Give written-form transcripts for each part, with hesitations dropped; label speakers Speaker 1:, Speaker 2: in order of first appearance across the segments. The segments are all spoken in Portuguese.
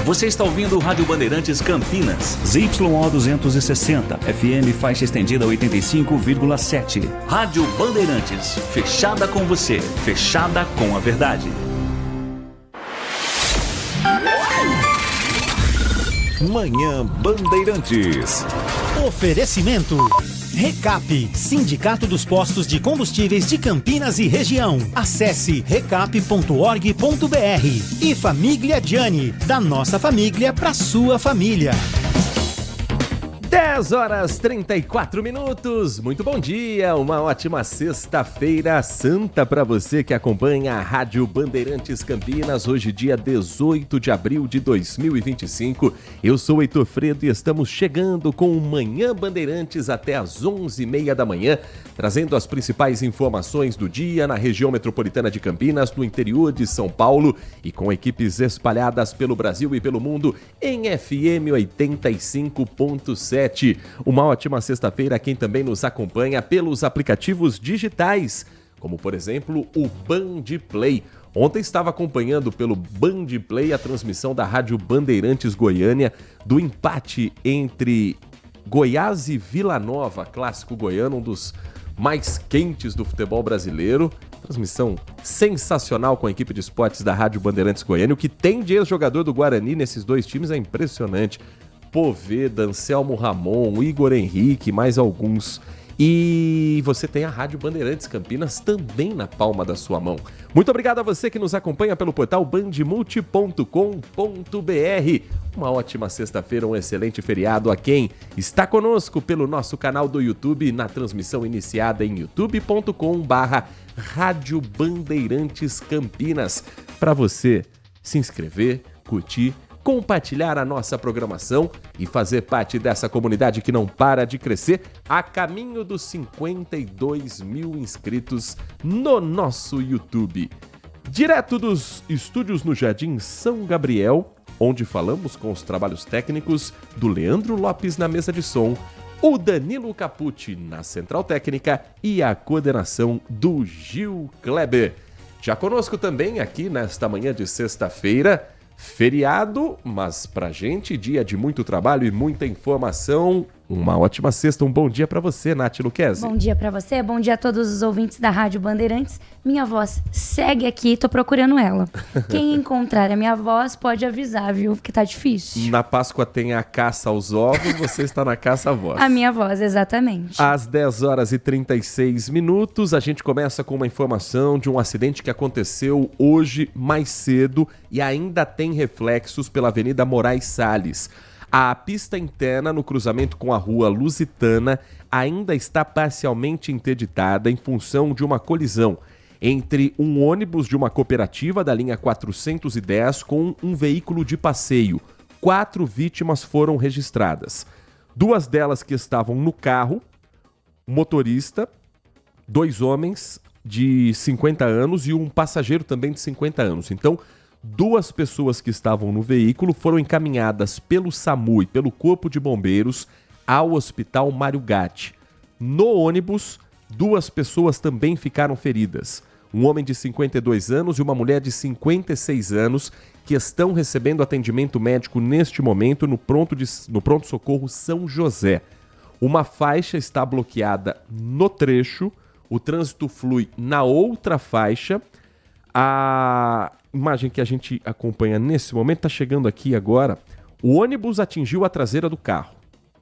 Speaker 1: Você está ouvindo o Rádio Bandeirantes Campinas.
Speaker 2: ZYO 260, FM faixa estendida 85,7.
Speaker 1: Rádio Bandeirantes, fechada com você, fechada com a verdade.
Speaker 3: Manhã Bandeirantes.
Speaker 4: Oferecimento Recap, Sindicato dos Postos de Combustíveis de Campinas e Região. Acesse recap.org.br. E Família Gianni, da nossa família para sua família.
Speaker 5: 10h34. Muito bom dia, uma ótima sexta-feira santa para você que acompanha a Rádio Bandeirantes Campinas. Hoje, dia 18 de abril de 2025. Eu sou Heitor Fredo e estamos chegando com o Manhã Bandeirantes até às 11h30 da manhã, trazendo as principais informações do dia na região metropolitana de Campinas, no interior de São Paulo e com equipes espalhadas pelo Brasil e pelo mundo em FM 85.7. Uma ótima sexta-feira a quem também nos acompanha pelos aplicativos digitais, como por exemplo o Band Play. Ontem estava acompanhando pelo Band Play a transmissão da Rádio Bandeirantes Goiânia do empate entre Goiás e Vila Nova, clássico goiano, um dos mais quentes do futebol brasileiro. Transmissão sensacional com a equipe de esportes da Rádio Bandeirantes Goiânia. O que tem de ex-jogador do Guarani nesses dois times é impressionante. Poveda, Anselmo Ramon, Igor Henrique, mais alguns. E você tem a Rádio Bandeirantes Campinas também na palma da sua mão. Muito obrigado a você que nos acompanha pelo portal bandmulti.com.br. Uma ótima sexta-feira, um excelente feriado a quem está conosco pelo nosso canal do YouTube, na transmissão iniciada em youtube.com/Rádio Bandeirantes Campinas. Para você se inscrever, curtir, compartilhar a nossa programação e fazer parte dessa comunidade que não para de crescer a caminho dos 52 mil inscritos no nosso YouTube. Direto dos estúdios no Jardim São Gabriel, onde falamos com os trabalhos técnicos do Leandro Lopes na mesa de som, o Danilo Capucci na central técnica e a coordenação do Gil Kleber. Já conosco também aqui nesta manhã de sexta-feira, feriado, mas pra gente, dia de muito trabalho e muita informação. Uma ótima sexta, um bom dia pra você, Nath Luquezzi.
Speaker 6: Bom dia pra você, bom dia a todos os ouvintes da Rádio Bandeirantes. Minha voz segue aqui, tô procurando ela. Quem encontrar a minha voz pode avisar, viu? Porque tá difícil.
Speaker 5: Na Páscoa tem a caça aos ovos, você está na caça à voz.
Speaker 6: A minha voz, exatamente.
Speaker 5: Às 10h36, a gente começa com uma informação de um acidente que aconteceu hoje mais cedo e ainda tem reflexos pela Avenida Moraes Salles. A pista interna no cruzamento com a Rua Lusitana ainda está parcialmente interditada em função de uma colisão entre um ônibus de uma cooperativa da linha 410 com um veículo de passeio. 4 vítimas foram registradas. 2 delas que estavam no carro, o motorista, 2 homens de 50 anos e um passageiro também de 50 anos. Então, 2 pessoas que estavam no veículo foram encaminhadas pelo SAMU e pelo Corpo de Bombeiros ao Hospital Mário Gatti. No ônibus, 2 pessoas também ficaram feridas. Um homem de 52 anos e uma mulher de 56 anos que estão recebendo atendimento médico neste momento no pronto-socorro São José. Uma faixa está bloqueada no trecho, o trânsito flui na outra faixa. A imagem que a gente acompanha nesse momento está chegando aqui agora. O ônibus atingiu a traseira do carro.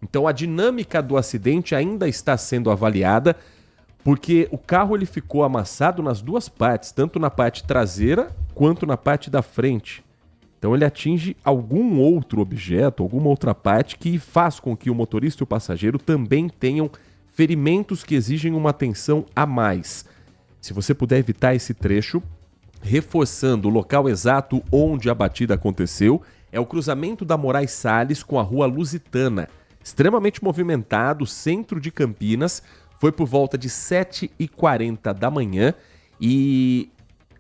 Speaker 5: Então a dinâmica do acidente ainda está sendo avaliada, porque o carro ele ficou amassado nas 2 partes, tanto na parte traseira quanto na parte da frente. Então ele atinge algum outro objeto, alguma outra parte que faz com que o motorista e o passageiro também tenham ferimentos que exigem uma atenção a mais. Se você puder evitar esse trecho, reforçando o local exato onde a batida aconteceu, é o cruzamento da Moraes Salles com a Rua Lusitana. Extremamente movimentado, centro de Campinas, foi por volta de 7h40 da manhã e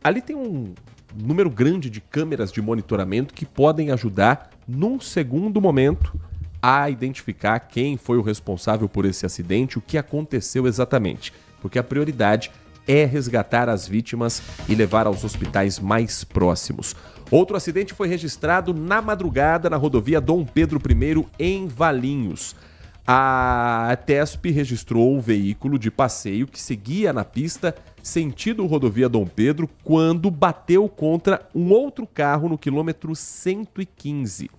Speaker 5: ali tem um número grande de câmeras de monitoramento que podem ajudar, num segundo momento, a identificar quem foi o responsável por esse acidente, o que aconteceu exatamente, porque a prioridade é resgatar as vítimas e levar aos hospitais mais próximos. Outro acidente foi registrado na madrugada na rodovia Dom Pedro I, em Valinhos. A TESP registrou o veículo de passeio que seguia na pista sentido rodovia Dom Pedro quando bateu contra um outro carro no quilômetro 115.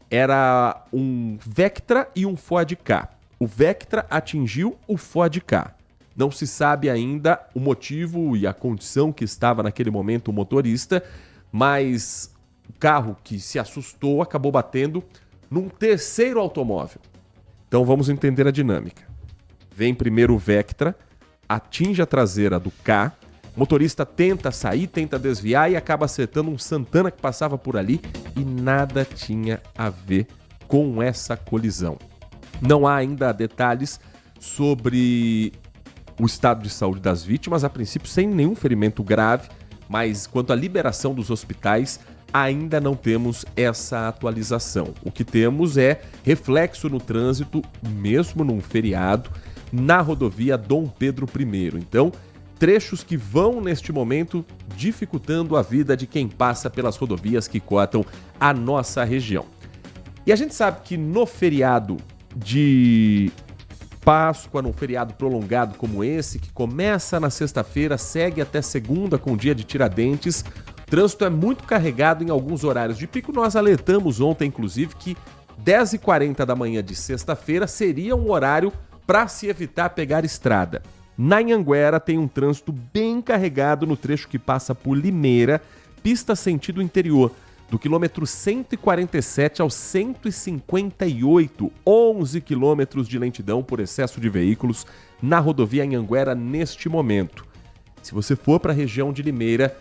Speaker 5: Era um Vectra e um Ford Ka. O Vectra atingiu o Ford Ka. Não se sabe ainda o motivo e a condição que estava naquele momento o motorista, mas o carro que se assustou acabou batendo num terceiro automóvel. Então vamos entender a dinâmica. Vem primeiro o Vectra, atinge a traseira do Ka, o motorista tenta sair, tenta desviar e acaba acertando um Santana que passava por ali e nada tinha a ver com essa colisão. Não há ainda detalhes sobre o estado de saúde das vítimas, a princípio sem nenhum ferimento grave, mas quanto à liberação dos hospitais, ainda não temos essa atualização. O que temos é reflexo no trânsito, mesmo num feriado, na rodovia Dom Pedro I. Então, trechos que vão, neste momento, dificultando a vida de quem passa pelas rodovias que cortam a nossa região. E a gente sabe que no feriado de Páscoa, num feriado prolongado como esse, que começa na sexta-feira, segue até segunda com o dia de Tiradentes, o trânsito é muito carregado em alguns horários de pico. Nós alertamos ontem, inclusive, que 10h40 da manhã de sexta-feira seria um horário para se evitar pegar estrada. Na Anhanguera tem um trânsito bem carregado no trecho que passa por Limeira, pista sentido interior, do quilômetro 147 ao 158, 11 quilômetros de lentidão por excesso de veículos na rodovia Anhanguera neste momento. Se você for para a região de Limeira,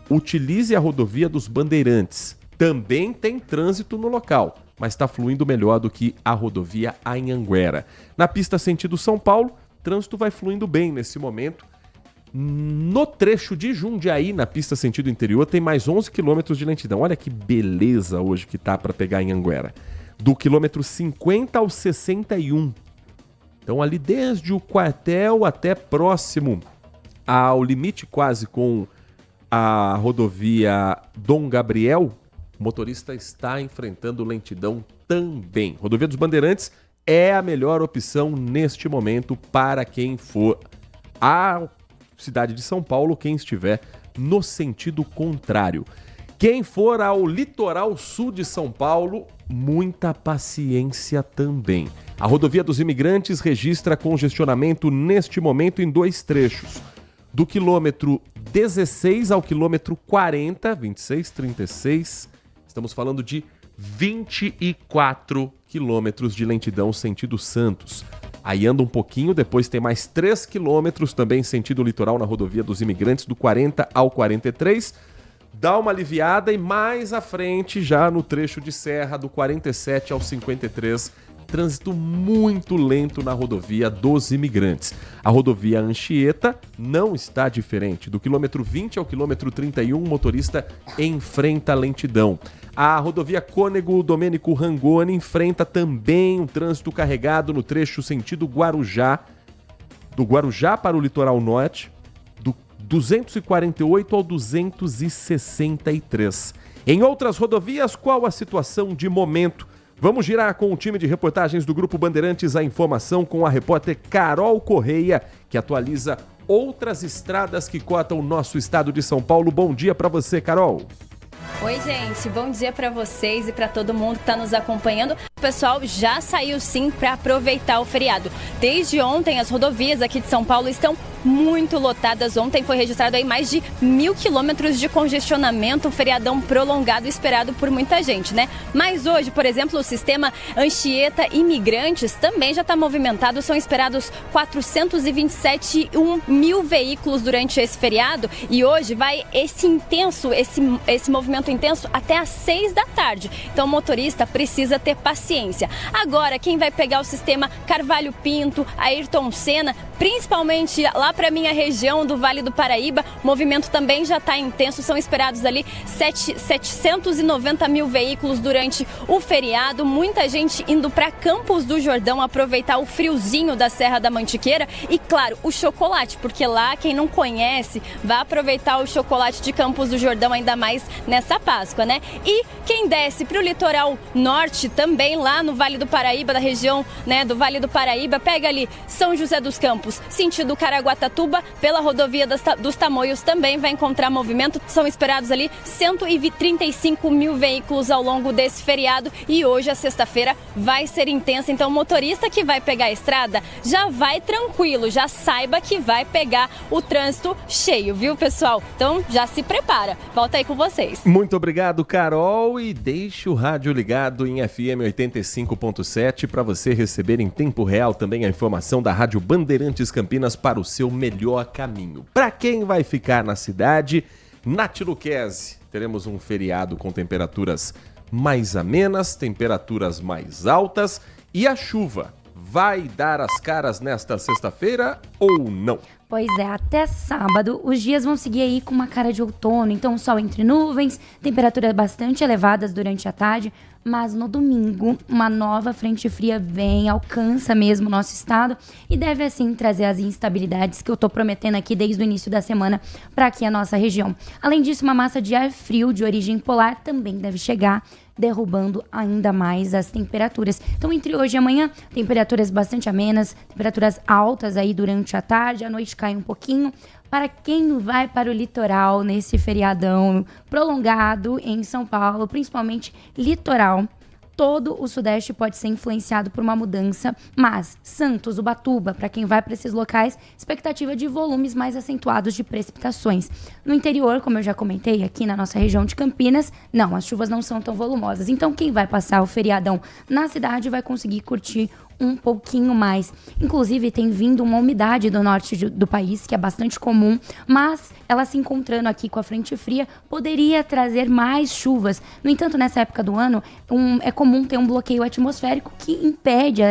Speaker 5: utilize a rodovia dos Bandeirantes. Também tem trânsito no local, mas está fluindo melhor do que a rodovia Anhanguera. Na pista sentido São Paulo, trânsito vai fluindo bem nesse momento. No trecho de Jundiaí, na pista sentido interior, tem mais 11 quilômetros de lentidão. Olha que beleza hoje que tá para pegar em Anhanguera. Do quilômetro 50 ao 61. Então ali desde o quartel até próximo ao limite quase com a rodovia Dom Gabriel, o motorista está enfrentando lentidão também. Rodovia dos Bandeirantes é a melhor opção neste momento para quem for à cidade de São Paulo, quem estiver no sentido contrário. Quem for ao litoral sul de São Paulo, muita paciência também. A rodovia dos Imigrantes registra congestionamento neste momento em dois trechos. Do quilômetro 16 ao quilômetro 40, 26, 36, estamos falando de 24 quilômetros de lentidão sentido Santos. Aí anda um pouquinho, depois tem mais 3 quilômetros também sentido litoral na rodovia dos Imigrantes, do 40 ao 43. Dá uma aliviada e mais à frente, já no trecho de serra, do 47 ao 53, trânsito muito lento na rodovia dos Imigrantes. A rodovia Anchieta não está diferente. Do quilômetro 20 ao quilômetro 31, o motorista enfrenta lentidão. A rodovia Cônego Domênico Rangoni enfrenta também um trânsito carregado no trecho sentido Guarujá, do Guarujá para o litoral norte, do 248 ao 263. Em outras rodovias, qual a situação de momento? Vamos girar com o time de reportagens do Grupo Bandeirantes a informação com a repórter Carol Correia, que atualiza outras estradas que cortam o nosso estado de São Paulo. Bom dia para você, Carol.
Speaker 7: Oi, gente, bom dia para vocês e para todo mundo que está nos acompanhando. O pessoal já saiu sim para aproveitar o feriado. Desde ontem, as rodovias aqui de São Paulo estão muito lotadas. Ontem foi registrado aí mais de 1.000 quilômetros de congestionamento, um feriadão prolongado esperado por muita gente, né? Mas hoje, por exemplo, o sistema Anchieta Imigrantes também já está movimentado. São esperados 427 mil veículos durante esse feriado e hoje vai esse movimento intenso até às 6 da tarde. Então o motorista precisa ter paciência. Agora, quem vai pegar o sistema Carvalho Pinto, Ayrton Senna, principalmente lá para minha região do Vale do Paraíba. O movimento também já está intenso, são esperados ali 790 mil veículos durante o feriado. Muita gente indo para Campos do Jordão aproveitar o friozinho da Serra da Mantiqueira e, claro, o chocolate, porque lá, quem não conhece, vai aproveitar o chocolate de Campos do Jordão, ainda mais nessa Páscoa, né? E quem desce para o litoral norte, também lá no Vale do Paraíba, da região, né, do Vale do Paraíba, pega ali São José dos Campos, sentido Caraguatatuba, pela rodovia dos Tamoios também vai encontrar movimento. São esperados ali 135 mil veículos ao longo desse feriado e hoje, a sexta-feira, vai ser intensa. Então, o motorista que vai pegar a estrada já vai tranquilo, já saiba que vai pegar o trânsito cheio, viu, pessoal? Então, já se prepara. Volta aí com vocês.
Speaker 5: Muito obrigado, Carol, e deixe o rádio ligado em FM 85.7 para você receber em tempo real também a informação da Rádio Bandeirantes Campinas para o seu melhor caminho. Para quem vai ficar na cidade, Nath Luquezzi, teremos um feriado com temperaturas mais amenas, temperaturas mais altas e a chuva vai dar as caras nesta sexta-feira ou não?
Speaker 6: Pois é, até sábado os dias vão seguir aí com uma cara de outono, então sol entre nuvens, temperaturas bastante elevadas durante a tarde, mas no domingo uma nova frente fria vem, alcança mesmo o nosso estado e deve assim trazer as instabilidades que eu tô prometendo aqui desde o início da semana para aqui a nossa região. Além disso, uma massa de ar frio de origem polar também deve chegar, derrubando ainda mais as temperaturas. Então, entre hoje e amanhã, temperaturas bastante amenas, temperaturas altas aí durante a tarde, à noite cai um pouquinho. Para quem vai para o litoral nesse feriadão prolongado em São Paulo, principalmente litoral, todo o Sudeste pode ser influenciado por uma mudança, mas Santos, Ubatuba, para quem vai para esses locais, expectativa de volumes mais acentuados de precipitações. No interior, como eu já comentei, aqui na nossa região de Campinas, não, as chuvas não são tão volumosas. Então, quem vai passar o feriadão na cidade vai conseguir curtir um pouquinho mais. Inclusive, tem vindo uma umidade do norte do país, que é bastante comum, mas ela se encontrando aqui com a frente fria, poderia trazer mais chuvas. No entanto, nessa época do ano, é comum ter um bloqueio atmosférico que impede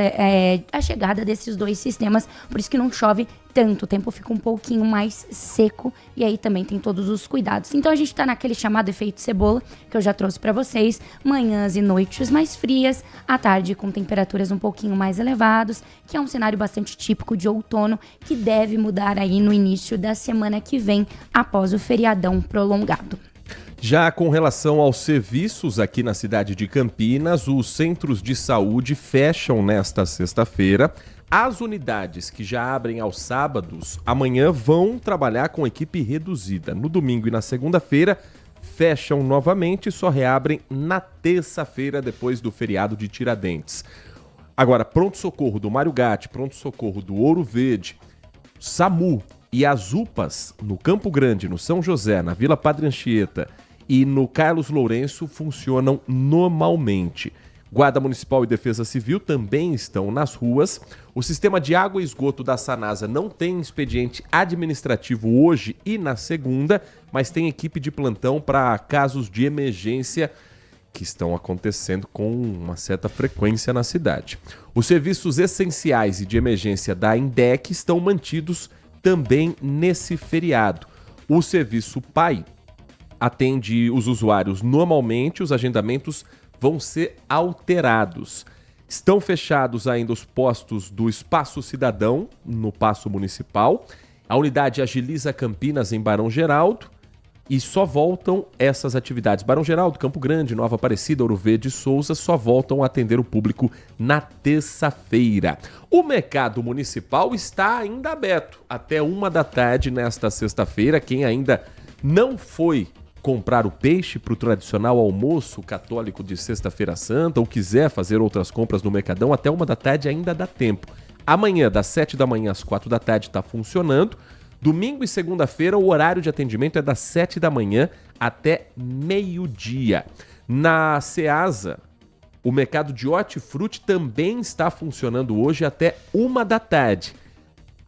Speaker 6: a chegada desses dois sistemas, por isso que não chove tanto, o tempo fica um pouquinho mais seco e aí também tem todos os cuidados. Então a gente tá naquele chamado efeito cebola, que eu já trouxe para vocês, manhãs e noites mais frias, à tarde com temperaturas um pouquinho mais elevadas, que é um cenário bastante típico de outono, que deve mudar aí no início da semana que vem, após o feriadão prolongado.
Speaker 5: Já com relação aos serviços aqui na cidade de Campinas, os centros de saúde fecham nesta sexta-feira. As unidades que já abrem aos sábados, amanhã vão trabalhar com equipe reduzida. No domingo e na segunda-feira, fecham novamente e só reabrem na terça-feira, depois do feriado de Tiradentes. Agora, pronto-socorro do Mário Gatti, pronto-socorro do Ouro Verde, SAMU e as UPAs no Campo Grande, no São José, na Vila Padre Anchieta e no Carlos Lourenço funcionam normalmente. Guarda Municipal e Defesa Civil também estão nas ruas. O sistema de água e esgoto da Sanasa não tem expediente administrativo hoje e na segunda, mas tem equipe de plantão para casos de emergência que estão acontecendo com uma certa frequência na cidade. Os serviços essenciais e de emergência da INDEC estão mantidos também nesse feriado. O serviço PAI atende os usuários normalmente, os agendamentos vão ser alterados. Estão fechados ainda os postos do Espaço Cidadão, no Paço Municipal. A unidade Agiliza Campinas, em Barão Geraldo. E só voltam essas atividades. Barão Geraldo, Campo Grande, Nova Aparecida, Ouro Verde e Souza só voltam a atender o público na terça-feira. O mercado municipal está ainda aberto até 13h nesta sexta-feira. Quem ainda não foi comprar o peixe para o tradicional almoço católico de Sexta-feira Santa ou quiser fazer outras compras no Mercadão, até 13h ainda dá tempo. Amanhã, das 7h às 4h está funcionando. Domingo e segunda-feira, o horário de atendimento é das 7h até meio-dia. Na Ceasa, o mercado de hortifruti também está funcionando hoje até 13h.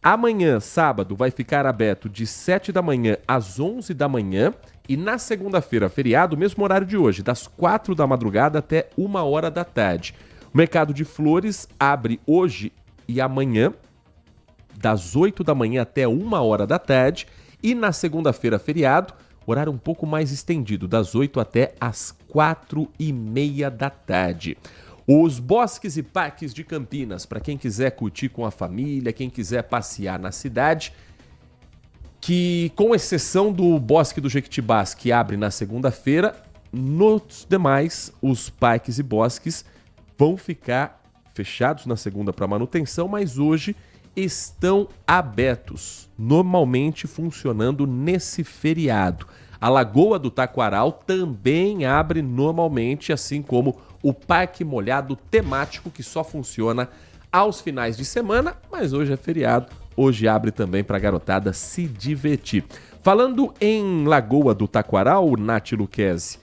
Speaker 5: Amanhã, sábado, vai ficar aberto de 7h às 11h. E na segunda-feira, feriado, mesmo horário de hoje, das 4h até 13h. O mercado de flores abre hoje e amanhã, das 8 da manhã até 1h da tarde. E na segunda-feira, feriado, horário um pouco mais estendido, das 8 até as 4h30 da tarde. Os bosques e parques de Campinas, para quem quiser curtir com a família, quem quiser passear na cidade, que com exceção do Bosque do Jequitibás, que abre na segunda-feira, nos demais, os parques e bosques vão ficar fechados na segunda para manutenção, mas hoje estão abertos, normalmente funcionando nesse feriado. A Lagoa do Taquaral também abre normalmente, assim como o Parque Molhado temático, que só funciona aos finais de semana, mas hoje é feriado, hoje abre também para a garotada se divertir. Falando em Lagoa do Taquaral, Nath Luquezzi,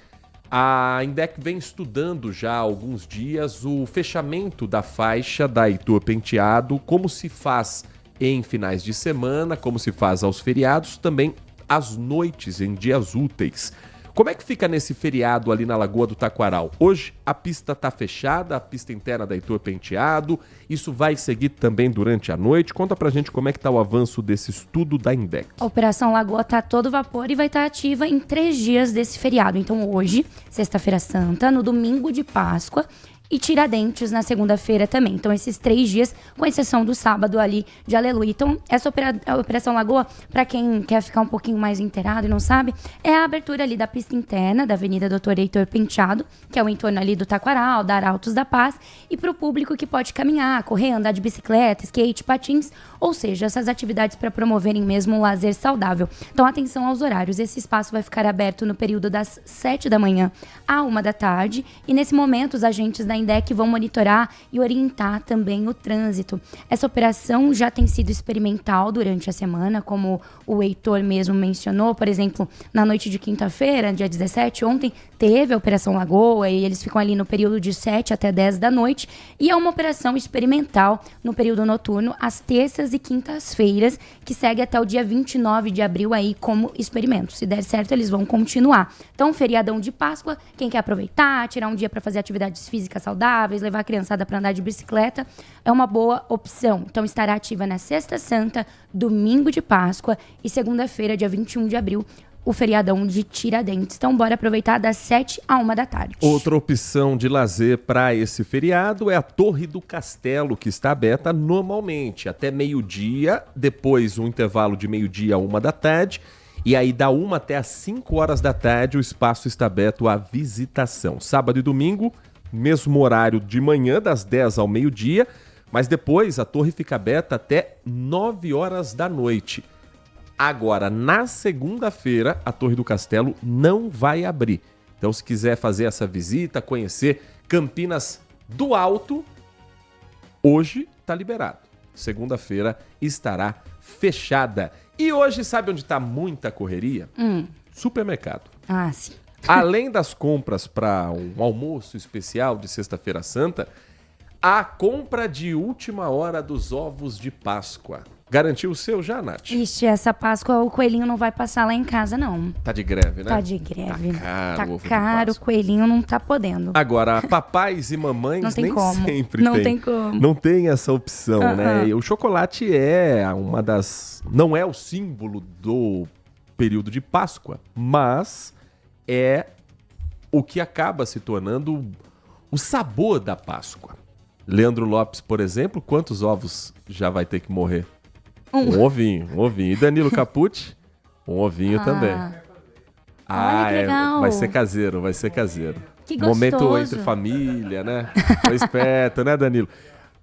Speaker 5: a INDEC vem estudando já há alguns dias o fechamento da faixa da Heitor Penteado, como se faz em finais de semana, como se faz aos feriados, também às noites, em dias úteis. Como é que fica nesse feriado ali na Lagoa do Taquaral? Hoje a pista está fechada, a pista interna da Heitor Penteado, isso vai seguir também durante a noite. Conta pra gente como é que tá o avanço desse estudo da INDEC.
Speaker 6: A Operação Lagoa tá a todo vapor e vai estar ativa em 3 dias desse feriado. Então hoje, sexta-feira santa, no domingo de Páscoa e Tiradentes na segunda-feira também. Então esses 3 dias, com exceção do sábado ali de Aleluia. Então essa Operação Lagoa, para quem quer ficar um pouquinho mais inteirado e não sabe, é a abertura ali da pista interna da Avenida Doutor Heitor Penteado, que é o entorno ali do Taquaral, da Arautos da Paz, e para o público que pode caminhar, correr, andar de bicicleta, skate, patins, ou seja, essas atividades para promoverem mesmo um lazer saudável. Então atenção aos horários, esse espaço vai ficar aberto no período das 7 da manhã à 1 da tarde, e nesse momento os agentes da INDEC vão monitorar e orientar também o trânsito. Essa operação já tem sido experimental durante a semana, como o Heitor mesmo mencionou. Por exemplo, na noite de quinta-feira, dia 17, ontem, teve a Operação Lagoa e eles ficam ali no período de 7 até 10 da noite. E é uma operação experimental no período noturno, às terças e quintas-feiras, que segue até o dia 29 de abril aí como experimento. Se der certo, eles vão continuar. Então, feriadão de Páscoa, quem quer aproveitar, tirar um dia para fazer atividades físicas saudáveis, levar a criançada para andar de bicicleta, é uma boa opção. Então estará ativa na Sexta Santa, domingo de Páscoa e segunda-feira, dia 21 de abril, o feriadão de Tiradentes. Então bora aproveitar das 7 à 1 da tarde.
Speaker 5: Outra opção de lazer para esse feriado é a Torre do Castelo, que está aberta normalmente até meio-dia, depois um intervalo de meio-dia a 1 da tarde, e aí da 1 até às 5 horas da tarde o espaço está aberto à visitação. Sábado e domingo, mesmo horário de manhã, das 10 ao meio-dia, mas depois a torre fica aberta até 9 horas da noite. Agora, na segunda-feira, a Torre do Castelo não vai abrir. Então, se quiser fazer essa visita, conhecer Campinas do Alto, hoje está liberado. Segunda-feira estará fechada. E hoje, sabe onde está muita correria? Supermercado.
Speaker 6: Ah, sim.
Speaker 5: Além das compras para um almoço especial de Sexta-feira Santa, a compra de última hora dos ovos de Páscoa. Garantiu o seu já, Nath?
Speaker 6: Ixi, essa Páscoa o coelhinho não vai passar lá em casa, não.
Speaker 5: Tá de greve, né?
Speaker 6: Tá de greve.
Speaker 5: Tá caro,
Speaker 6: tá
Speaker 5: o ovo de
Speaker 6: caro, o
Speaker 5: Páscoa.
Speaker 6: coelhinho não tá podendo.
Speaker 5: Agora, papais e mamães
Speaker 6: Não tem
Speaker 5: nem
Speaker 6: como.
Speaker 5: sempre
Speaker 6: Não
Speaker 5: tem.
Speaker 6: tem como.
Speaker 5: Não tem essa opção, né? E o chocolate é uma das... Não é o símbolo do período de Páscoa, mas é o que acaba se tornando o sabor da Páscoa. Leandro Lopes, por exemplo, quantos ovos já vai ter que morrer? Um ovinho. E Danilo Capucci, um ovinho também.
Speaker 6: Olha que legal.
Speaker 5: Vai ser caseiro.
Speaker 6: Que gostoso.
Speaker 5: Momento entre família, né? Foi esperto, né, Danilo?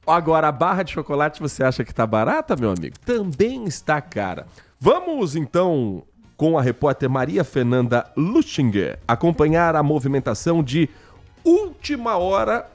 Speaker 5: Agora, a barra de chocolate você acha que tá barata, meu amigo? Também está cara. Vamos, então, com a repórter Maria Fernanda Luchinger, acompanhar a movimentação de última hora.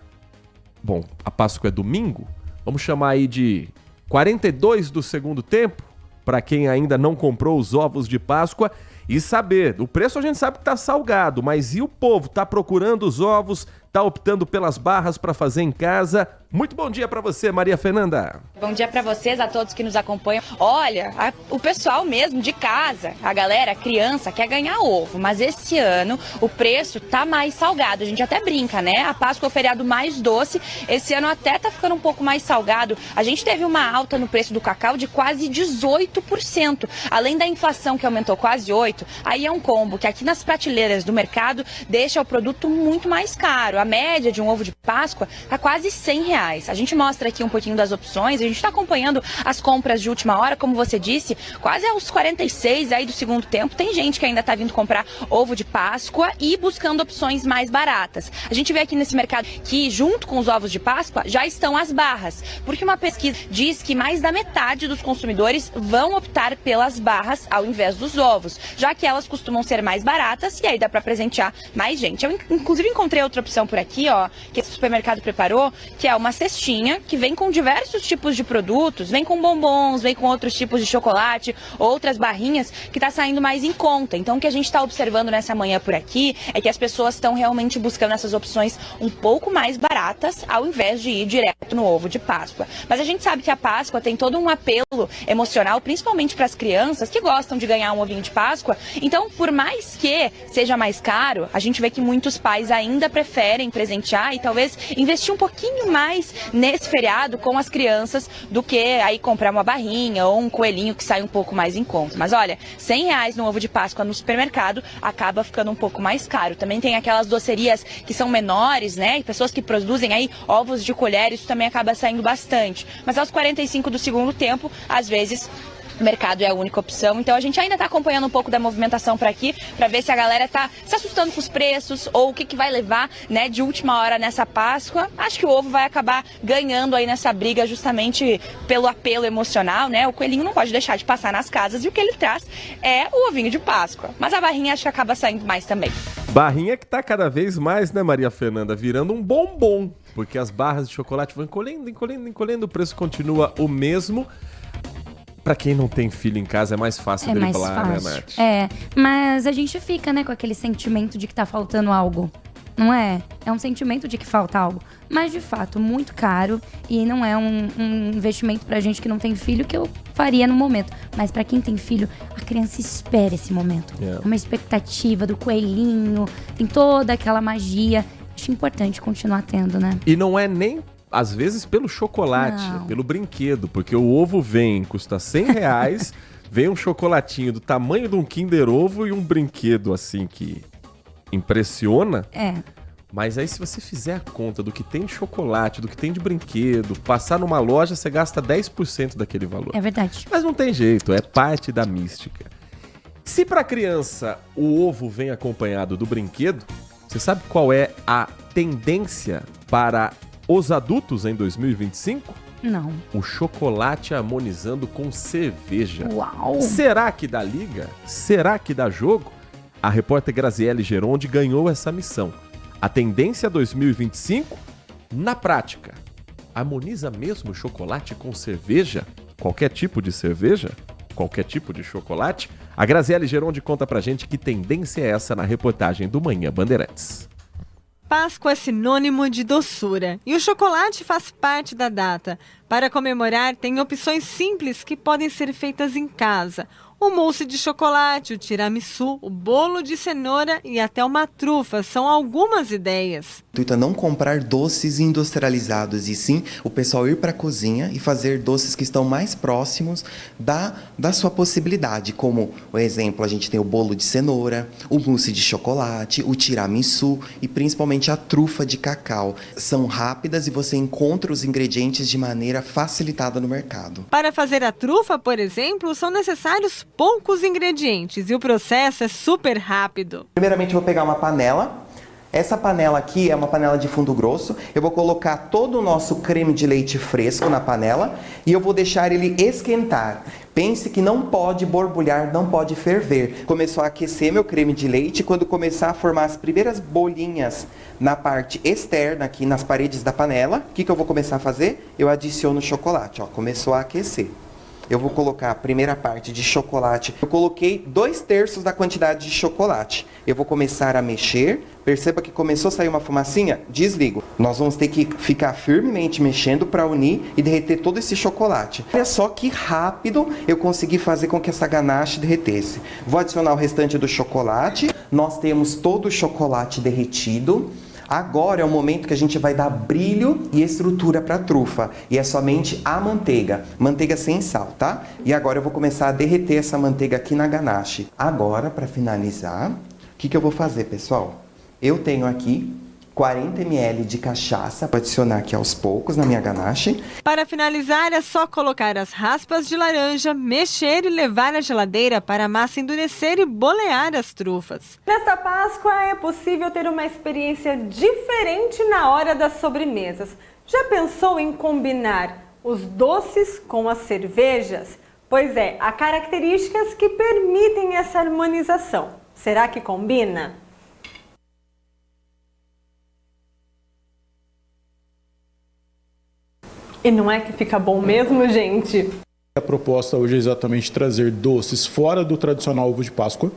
Speaker 5: Bom, a Páscoa é domingo. Vamos chamar aí de 42 do segundo tempo, para quem ainda não comprou os ovos de Páscoa, e saber, o preço a gente sabe que tá salgado, mas e o povo? Tá procurando os ovos, tá optando pelas barras para fazer em casa? Muito bom dia para você, Maria Fernanda.
Speaker 8: Bom dia para vocês, a todos que nos acompanham. Olha, o pessoal mesmo de casa, a galera, a criança, quer ganhar ovo, mas esse ano o preço tá mais salgado. A gente até brinca, né? A Páscoa é o feriado mais doce, esse ano até tá ficando um pouco mais salgado. A gente teve uma alta no preço do cacau de quase 18%. Além da inflação que aumentou quase 8%, aí é um combo que aqui nas prateleiras do mercado deixa o produto muito mais caro. A média de um ovo de Páscoa tá quase R$100. A gente mostra aqui um pouquinho das opções, a gente está acompanhando as compras de última hora, como você disse, quase aos 46 aí do segundo tempo, tem gente que ainda está vindo comprar ovo de Páscoa e buscando opções mais baratas. A gente vê aqui nesse mercado que junto com os ovos de Páscoa já estão as barras, porque uma pesquisa diz que mais da metade dos consumidores vão optar pelas barras ao invés dos ovos, já que elas costumam ser mais baratas e aí dá para presentear mais gente. Eu inclusive encontrei outra opção por aqui, ó, que esse supermercado preparou, que é uma cestinha que vem com diversos tipos de produtos, vem com bombons, vem com outros tipos de chocolate, outras barrinhas que está saindo mais em conta. Então o que a gente está observando nessa manhã por aqui é que as pessoas estão realmente buscando essas opções um pouco mais baratas ao invés de ir direto no ovo de Páscoa. Mas a gente sabe que a Páscoa tem todo um apelo emocional, principalmente para as crianças que gostam de ganhar um ovinho de Páscoa. Então, por mais que seja mais caro, a gente vê que muitos pais ainda preferem presentear e talvez investir um pouquinho mais nesse feriado com as crianças do que aí comprar uma barrinha ou um coelhinho que sai um pouco mais em conta. Mas olha, R$100 no ovo de Páscoa no supermercado acaba ficando um pouco mais caro. Também tem aquelas docerias que são menores, né? E pessoas que produzem aí ovos de colher, isso também acaba saindo bastante. Mas aos 45 do segundo tempo, às vezes o mercado é a única opção, então a gente ainda está acompanhando um pouco da movimentação por aqui, para ver se a galera está se assustando com os preços ou o que vai levar, né, de última hora nessa Páscoa. Acho que o ovo vai acabar ganhando aí nessa briga justamente pelo apelo emocional, né? O coelhinho não pode deixar de passar nas casas e o que ele traz é o ovinho de Páscoa. Mas a barrinha acho que acaba saindo mais também.
Speaker 5: Barrinha que tá cada vez mais, né, Maria Fernanda, virando um bombom, porque as barras de chocolate vão encolhendo, o preço continua o mesmo. Pra quem não tem filho em casa é mais fácil driblar, né, Nath?
Speaker 6: É, mas a gente fica, né, com aquele sentimento de que tá faltando algo, não é? É um sentimento de que falta algo. Mas, de fato, muito caro e não é um investimento pra gente que não tem filho que eu faria no momento. Mas pra quem tem filho, a criança espera esse momento. É uma expectativa do coelhinho, tem toda aquela magia. Acho importante continuar tendo, né?
Speaker 5: E não é nem às vezes pelo chocolate, pelo brinquedo, porque o ovo custa R$100, vem um chocolatinho do tamanho de um Kinder Ovo e um brinquedo assim que impressiona. Mas aí se você fizer a conta do que tem de chocolate, do que tem de brinquedo, passar numa loja, você gasta 10% daquele valor.
Speaker 6: É verdade.
Speaker 5: Mas não tem jeito, é parte da mística. Se para criança o ovo vem acompanhado do brinquedo, você sabe qual é a tendência para os adultos em 2025?
Speaker 6: Não.
Speaker 5: O chocolate harmonizando com cerveja.
Speaker 6: Uau!
Speaker 5: Será que dá liga? Será que dá jogo? A repórter Graziele Geronde ganhou essa missão. A tendência 2025, na prática, harmoniza mesmo o chocolate com cerveja? Qualquer tipo de cerveja? Qualquer tipo de chocolate? A Graziele Geronde conta pra gente que tendência é essa na reportagem do Manhã Bandeirantes.
Speaker 9: Páscoa é sinônimo de doçura e o chocolate faz parte da data. Para comemorar, tem opções simples que podem ser feitas em casa. O mousse de chocolate, o tiramisu, o bolo de cenoura e até uma trufa são algumas ideias.
Speaker 10: O intuito é não comprar doces industrializados e sim o pessoal ir para a cozinha e fazer doces que estão mais próximos da sua possibilidade. Como, por exemplo, a gente tem o bolo de cenoura, o mousse de chocolate, o tiramisu e principalmente a trufa de cacau. São rápidas e você encontra os ingredientes de maneira facilitada no mercado.
Speaker 9: Para fazer a trufa, por exemplo, são necessários poucos ingredientes e o processo é super rápido.
Speaker 10: Primeiramente eu vou pegar uma panela. Essa panela aqui é uma panela de fundo grosso. Eu vou colocar todo o nosso creme de leite fresco na panela e eu vou deixar ele esquentar. Pense que não pode borbulhar, não pode ferver. Começou a aquecer meu creme de leite. Quando começar a formar as primeiras bolinhas na parte externa, aqui nas paredes da panela, o que eu vou começar a fazer? Eu adiciono o chocolate. Ó, começou a aquecer. eu vou colocar a primeira parte de chocolate. Eu coloquei 2/3 da quantidade de chocolate. Eu vou começar a mexer. Perceba que começou a sair uma fumacinha? Desligo. Nós vamos ter que ficar firmemente mexendo para unir e derreter todo esse chocolate. Olha só que rápido eu consegui fazer com que essa ganache derretesse. Vou adicionar o restante do chocolate. Nós temos todo o chocolate derretido. Agora é o momento que a gente vai dar brilho e estrutura para a trufa. E é somente a manteiga. Manteiga sem sal, tá? E agora eu vou começar a derreter essa manteiga aqui na ganache. Agora, para finalizar, o que eu vou fazer, pessoal? Eu tenho aqui 40 ml de cachaça. Vou adicionar aqui aos poucos na minha ganache.
Speaker 9: Para finalizar, é só colocar as raspas de laranja, mexer e levar à geladeira para a massa endurecer e bolear as trufas. Nesta Páscoa é possível ter uma experiência diferente na hora das sobremesas. Já pensou em combinar os doces com as cervejas? Pois é, há características que permitem essa harmonização. Será que combina? E não é que fica bom mesmo, gente?
Speaker 11: A proposta hoje é exatamente trazer doces fora do tradicional ovo de Páscoa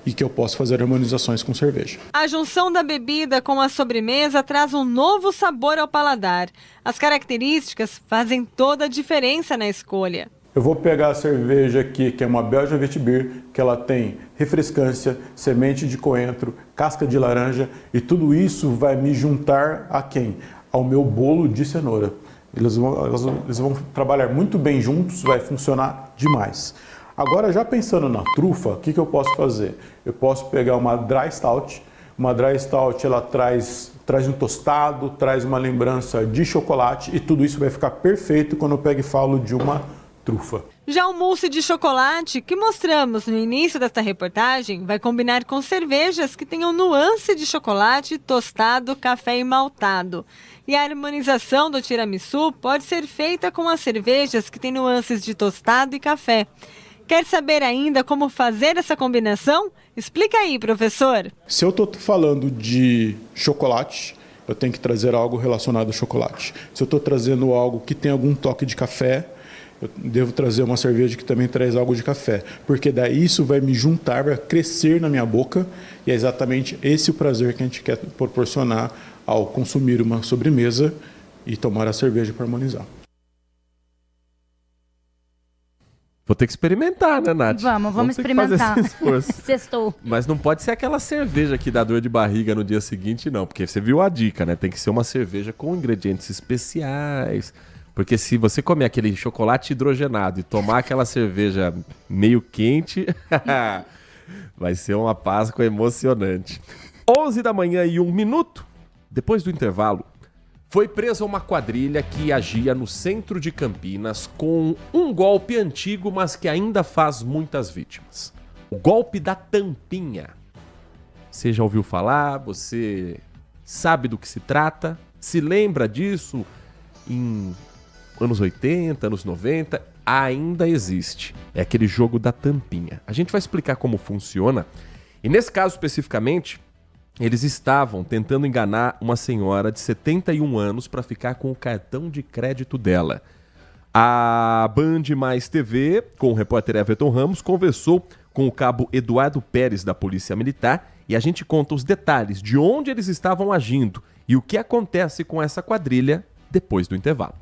Speaker 11: e que eu possa fazer harmonizações com cerveja.
Speaker 9: A junção da bebida com a sobremesa traz um novo sabor ao paladar. As características fazem toda a diferença na escolha.
Speaker 11: Eu vou pegar a cerveja aqui, que é uma Belgian Witbier, que ela tem refrescância, semente de coentro, casca de laranja, e tudo isso vai me juntar a quem? Ao meu bolo de cenoura. Eles vão trabalhar muito bem juntos, vai funcionar demais. Agora, já pensando na trufa, o que eu posso fazer? Eu posso pegar uma Dry Stout. Uma Dry Stout, ela traz um tostado, traz uma lembrança de chocolate, e tudo isso vai ficar perfeito quando eu pego e falo de uma trufa.
Speaker 9: Já o mousse de chocolate, que mostramos no início desta reportagem, vai combinar com cervejas que tenham nuance de chocolate, tostado, café e maltado. E a harmonização do tiramisu pode ser feita com as cervejas que têm nuances de tostado e café. Quer saber ainda como fazer essa combinação? Explica aí, professor.
Speaker 11: Se eu estou falando de chocolate, eu tenho que trazer algo relacionado ao chocolate. Se eu estou trazendo algo que tem algum toque de café, eu devo trazer uma cerveja que também traz algo de café, porque daí isso vai me juntar, vai crescer na minha boca, e é exatamente esse o prazer que a gente quer proporcionar ao consumir uma sobremesa e tomar a cerveja para harmonizar.
Speaker 5: Vou ter que experimentar, né, Nath?
Speaker 6: Vamos experimentar. Sextou.
Speaker 5: Mas não pode ser aquela cerveja que dá dor de barriga no dia seguinte, não, porque você viu a dica, né? Tem que ser uma cerveja com ingredientes especiais. Porque se você comer aquele chocolate hidrogenado e tomar aquela cerveja meio quente, vai ser uma Páscoa emocionante. 11 da manhã e 1 minuto, depois do intervalo, foi presa uma quadrilha que agia no centro de Campinas com um golpe antigo, mas que ainda faz muitas vítimas. O golpe da tampinha. Você já ouviu falar? Você sabe do que se trata? Se lembra disso em anos 80, anos 90, ainda existe. É aquele jogo da tampinha. A gente vai explicar como funciona. E nesse caso especificamente, eles estavam tentando enganar uma senhora de 71 anos para ficar com o cartão de crédito dela. A Band Mais TV, com o repórter Everton Ramos, conversou com o cabo Eduardo Pérez da Polícia Militar e a gente conta os detalhes de onde eles estavam agindo e o que acontece com essa quadrilha depois do intervalo.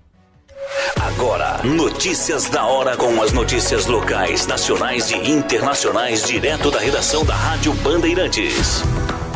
Speaker 1: Agora, notícias da hora com as notícias locais, nacionais e internacionais, direto da redação da Rádio Bandeirantes.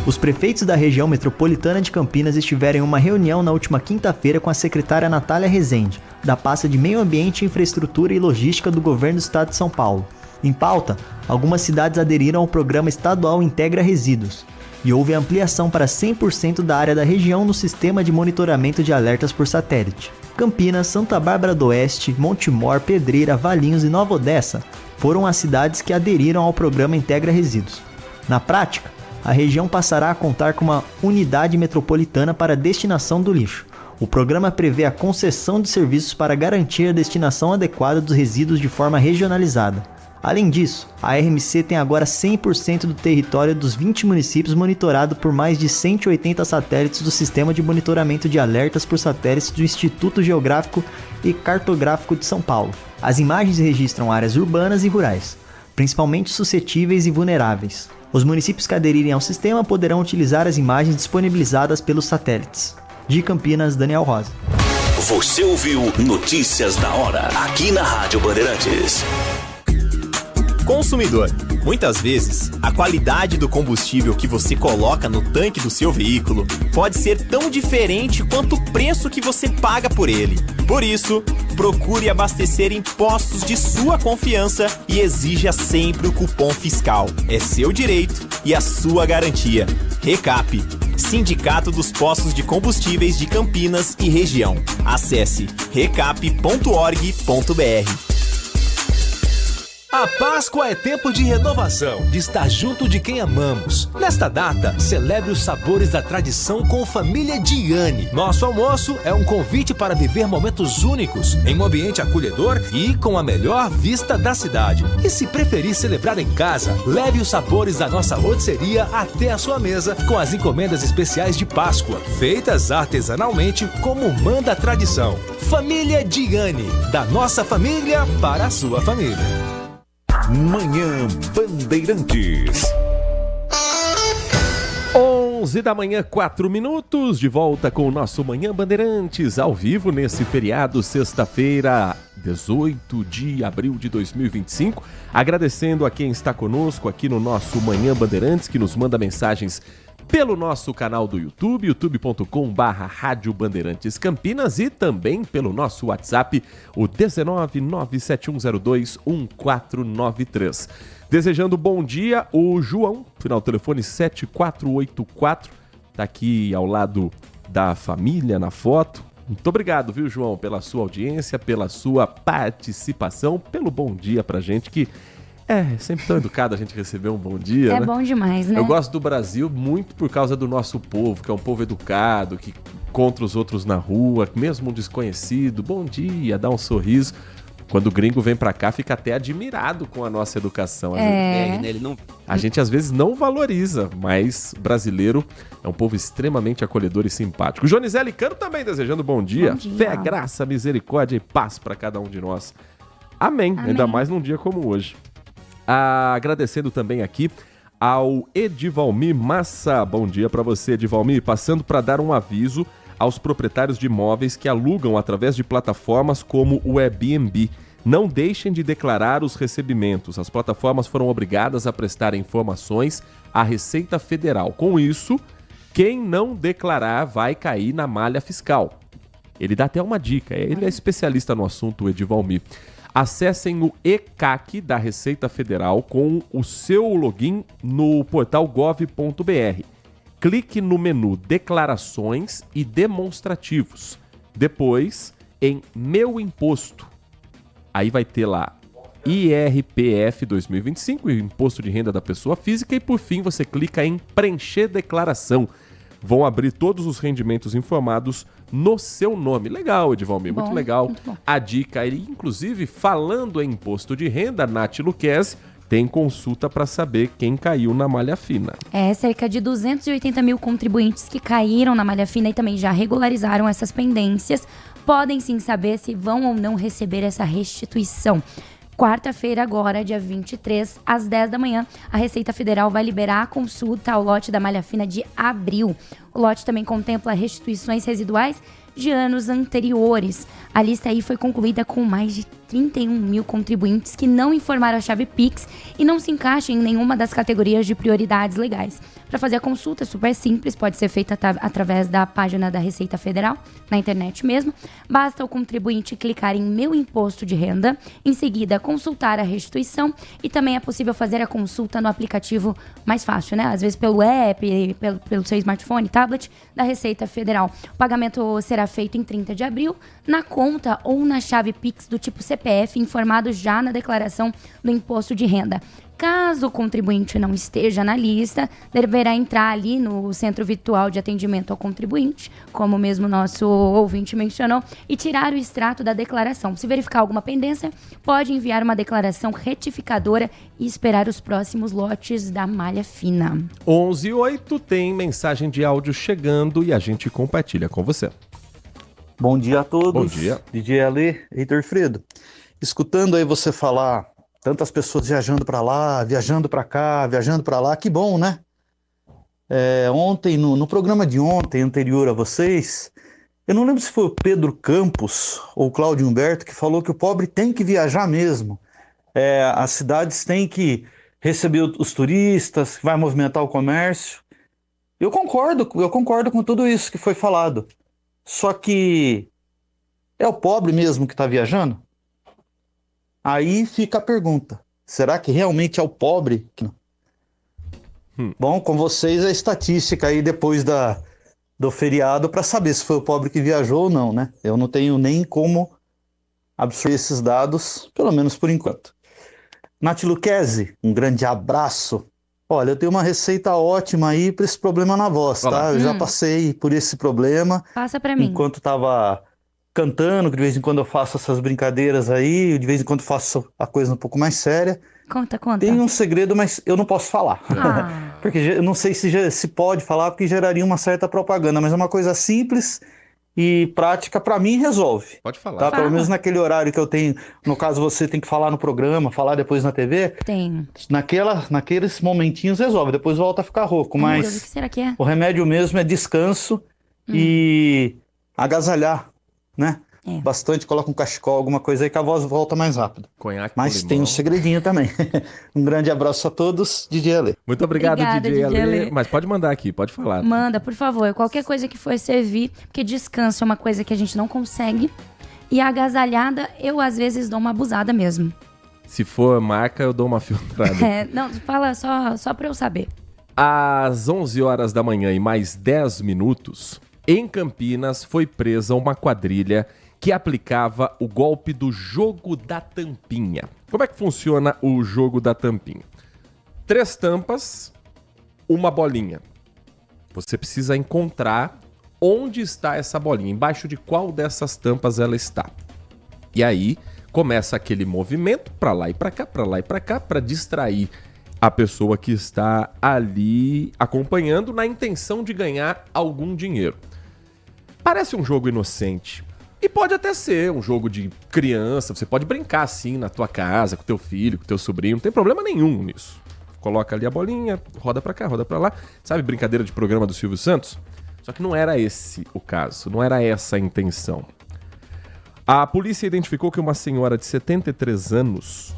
Speaker 12: Os prefeitos da região metropolitana de Campinas estiveram em uma reunião na última quinta-feira com a secretária Natália Rezende, da pasta de Meio Ambiente, Infraestrutura e Logística do Governo do Estado de São Paulo. Em pauta, algumas cidades aderiram ao programa estadual Integra Resíduos e houve ampliação para 100% da área da região no sistema de monitoramento de alertas por satélite. Campinas, Santa Bárbara do Oeste, Montemor, Pedreira, Valinhos e Nova Odessa foram as cidades que aderiram ao programa Integra Resíduos. Na prática, a região passará a contar com uma unidade metropolitana para a destinação do lixo. O programa prevê a concessão de serviços para garantir a destinação adequada dos resíduos de forma regionalizada. Além disso, a RMC tem agora 100% do território dos 20 municípios monitorado por mais de 180 satélites do Sistema de Monitoramento de Alertas por Satélites do Instituto Geográfico e Cartográfico de São Paulo. As imagens registram áreas urbanas e rurais, principalmente suscetíveis e vulneráveis. Os municípios que aderirem ao sistema poderão utilizar as imagens disponibilizadas pelos satélites. De Campinas, Daniel Rosa.
Speaker 1: Você ouviu Notícias da Hora, aqui na Rádio Bandeirantes.
Speaker 13: Consumidor, muitas vezes, a qualidade do combustível que você coloca no tanque do seu veículo pode ser tão diferente quanto o preço que você paga por ele. Por isso, procure abastecer em postos de sua confiança e exija sempre o cupom fiscal. É seu direito e a sua garantia. Recap, Sindicato dos Postos de Combustíveis de Campinas e Região. Acesse recap.org.br.
Speaker 14: A Páscoa é tempo de renovação, de estar junto de quem amamos. Nesta data, celebre os sabores da tradição com Família Diani. Nosso almoço é um convite para viver momentos únicos, em um ambiente acolhedor e com a melhor vista da cidade. E se preferir celebrar em casa, leve os sabores da nossa rotisseria até a sua mesa com as encomendas especiais de Páscoa, feitas artesanalmente como manda a tradição. Família Diani, da nossa família para a sua família.
Speaker 3: Manhã Bandeirantes.
Speaker 5: 11 da manhã, 4 minutos, de volta com o nosso Manhã Bandeirantes, ao vivo nesse feriado, sexta-feira, 18 de abril de 2025. Agradecendo a quem está conosco aqui no nosso Manhã Bandeirantes, que nos manda mensagens pelo nosso canal do YouTube, youtube.com/Rádio Bandeirantes Campinas, e também pelo nosso WhatsApp, o 19971021493. Desejando bom dia, o João, final do telefone 7484, tá aqui ao lado da família na foto. Muito obrigado, viu, João, pela sua audiência, pela sua participação, pelo bom dia pra gente, que sempre tão educado a gente receber um bom dia, né?
Speaker 6: É bom demais, né?
Speaker 5: Eu gosto do Brasil muito por causa do nosso povo, que é um povo educado, que encontra os outros na rua, mesmo um desconhecido, bom dia, dá um sorriso. Quando o gringo vem pra cá, fica até admirado com a nossa educação. A gente às vezes não valoriza, mas brasileiro é um povo extremamente acolhedor e simpático. Jonizé Licano também desejando bom dia. Fé, graça, misericórdia e paz para cada um de nós. Amém. Ainda mais num dia como hoje. Agradecendo também aqui ao Edivalmir Massa. Bom dia para você, Edivalmir. Passando para dar um aviso aos proprietários de imóveis que alugam através de plataformas como o Airbnb. Não deixem de declarar os recebimentos. As plataformas foram obrigadas a prestar informações à Receita Federal. Com isso, quem não declarar vai cair na malha fiscal. Ele dá até uma dica. Ele é especialista no assunto, o Edivalmir. Acessem o ECAC da Receita Federal com o seu login no portal gov.br. Clique no menu Declarações e Demonstrativos. Depois, em Meu Imposto. Aí vai ter lá IRPF 2025, o Imposto de Renda da Pessoa Física. E por fim, você clica em Preencher Declaração. Vão abrir todos os rendimentos informados no seu nome. Legal, Edivalmir, muito legal. Muito a dica aí, inclusive, falando em imposto de renda, Nath Luquezzi tem consulta para saber quem caiu na malha fina. Cerca de 280 mil contribuintes que caíram na malha fina e também já regularizaram essas pendências podem sim saber se vão ou não receber essa restituição. Quarta-feira agora, dia 23, às 10 da manhã, a Receita Federal vai liberar a consulta ao lote da malha fina de abril. O lote também contempla restituições residuais de anos anteriores. A lista aí foi concluída com mais de 31 mil contribuintes que não informaram a chave Pix e não se encaixam em nenhuma das categorias de prioridades legais. Para fazer a consulta, é super simples, pode ser feita através da página da Receita Federal, na internet mesmo. Basta o contribuinte clicar em Meu Imposto de Renda, em seguida consultar a restituição, e também é possível fazer a consulta no aplicativo mais fácil, né? Às vezes pelo app, pelo seu smartphone, tablet, da Receita Federal. O pagamento será feito em 30 de abril, na conta ou na chave Pix do tipo CPF, informado já na declaração do Imposto de Renda.
Speaker 6: Caso o contribuinte não esteja na lista, deverá entrar ali no Centro Virtual de Atendimento ao Contribuinte, como mesmo nosso ouvinte mencionou, e tirar o extrato da declaração. Se verificar alguma pendência, pode enviar uma declaração retificadora e esperar os próximos lotes da malha fina.
Speaker 5: 11:08, tem mensagem de áudio chegando e a gente compartilha com você.
Speaker 15: Bom dia a todos.
Speaker 5: Bom dia.
Speaker 15: DJ Ale, Heitor Fredo. Escutando aí você falar, tantas pessoas viajando para lá, viajando para cá, viajando para lá, que bom, né? Ontem, no programa de ontem, anterior a vocês, eu não lembro se foi o Pedro Campos ou o Cláudio Humberto que falou que o pobre tem que viajar mesmo. As cidades têm que receber os turistas, que vai movimentar o comércio. Eu concordo com tudo isso que foi falado. Só que é o pobre mesmo que está viajando? Aí fica a pergunta, será que realmente é o pobre? Bom, com vocês a estatística aí depois do feriado para saber se foi o pobre que viajou ou não, né? Eu não tenho nem como absorver esses dados, pelo menos por enquanto. Nath Luquezzi, um grande abraço. Olha, eu tenho uma receita ótima aí para esse problema na voz, tá? Eu já passei por esse problema.
Speaker 6: Passa para mim.
Speaker 15: Enquanto estava cantando, que de vez em quando eu faço essas brincadeiras aí, de vez em quando faço a coisa um pouco mais séria.
Speaker 6: Conta.
Speaker 15: Tem um segredo, mas eu não posso falar. Porque eu não sei se pode falar, porque geraria uma certa propaganda, mas é uma coisa simples e prática, para mim resolve.
Speaker 5: Pode falar.
Speaker 15: Tá? Pelo menos naquele horário que eu tenho, no caso você tem que falar no programa, falar depois na TV.
Speaker 6: Tem.
Speaker 15: Naqueles momentinhos resolve, depois volta a ficar rouco, mas
Speaker 6: Deus, o que será que é?
Speaker 15: O remédio mesmo é descanso e agasalhar, né? Bastante, coloca um cachecol, alguma coisa aí que a voz volta mais rápido.
Speaker 5: Conhaque
Speaker 15: Mas tem um segredinho também. Um grande abraço a todos, DJ Ale.
Speaker 5: Muito obrigado,
Speaker 6: Obrigada,
Speaker 5: DJ
Speaker 6: DJ
Speaker 5: Ale.
Speaker 6: Ale.
Speaker 5: Mas pode mandar aqui, pode falar.
Speaker 6: Manda, por favor, qualquer coisa que for servir, porque descanso é uma coisa que a gente não consegue. E a agasalhada, eu às vezes dou uma abusada mesmo.
Speaker 5: Se for marca, eu dou uma filtrada.
Speaker 6: Não, fala só pra eu saber.
Speaker 5: Às 11 horas da manhã e mais 10 minutos, em Campinas foi presa uma quadrilha que aplicava o golpe do jogo da tampinha. Como é que funciona o jogo da tampinha? 3 tampas, uma bolinha. Você precisa encontrar onde está essa bolinha, embaixo de qual dessas tampas ela está. E aí começa aquele movimento para lá e para cá, para lá e para cá, para distrair a pessoa que está ali acompanhando na intenção de ganhar algum dinheiro. Parece um jogo inocente. E pode até ser um jogo de criança, você pode brincar assim na tua casa, com teu filho, com teu sobrinho, não tem problema nenhum nisso. Coloca ali a bolinha, roda pra cá, roda pra lá. Sabe brincadeira de programa do Silvio Santos? Só que não era esse o caso, não era essa a intenção. A polícia identificou que uma senhora de 73 anos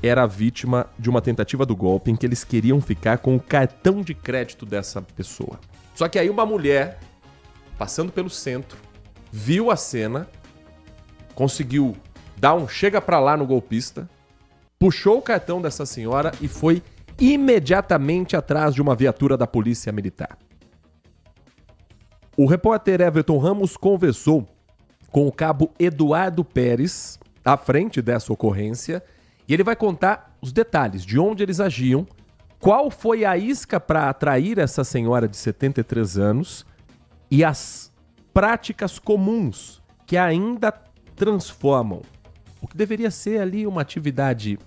Speaker 5: era vítima de uma tentativa do golpe em que eles queriam ficar com o cartão de crédito dessa pessoa. Só que aí uma mulher, passando pelo centro, viu a cena, conseguiu dar um chega pra lá no golpista, puxou o cartão dessa senhora e foi imediatamente atrás de uma viatura da Polícia Militar. O repórter Everton Ramos conversou com o cabo Eduardo Pérez, à frente dessa ocorrência, e ele vai contar os detalhes de onde eles agiam, qual foi a isca para atrair essa senhora de 73 anos e as práticas comuns que ainda transformam o que deveria ser ali uma atividade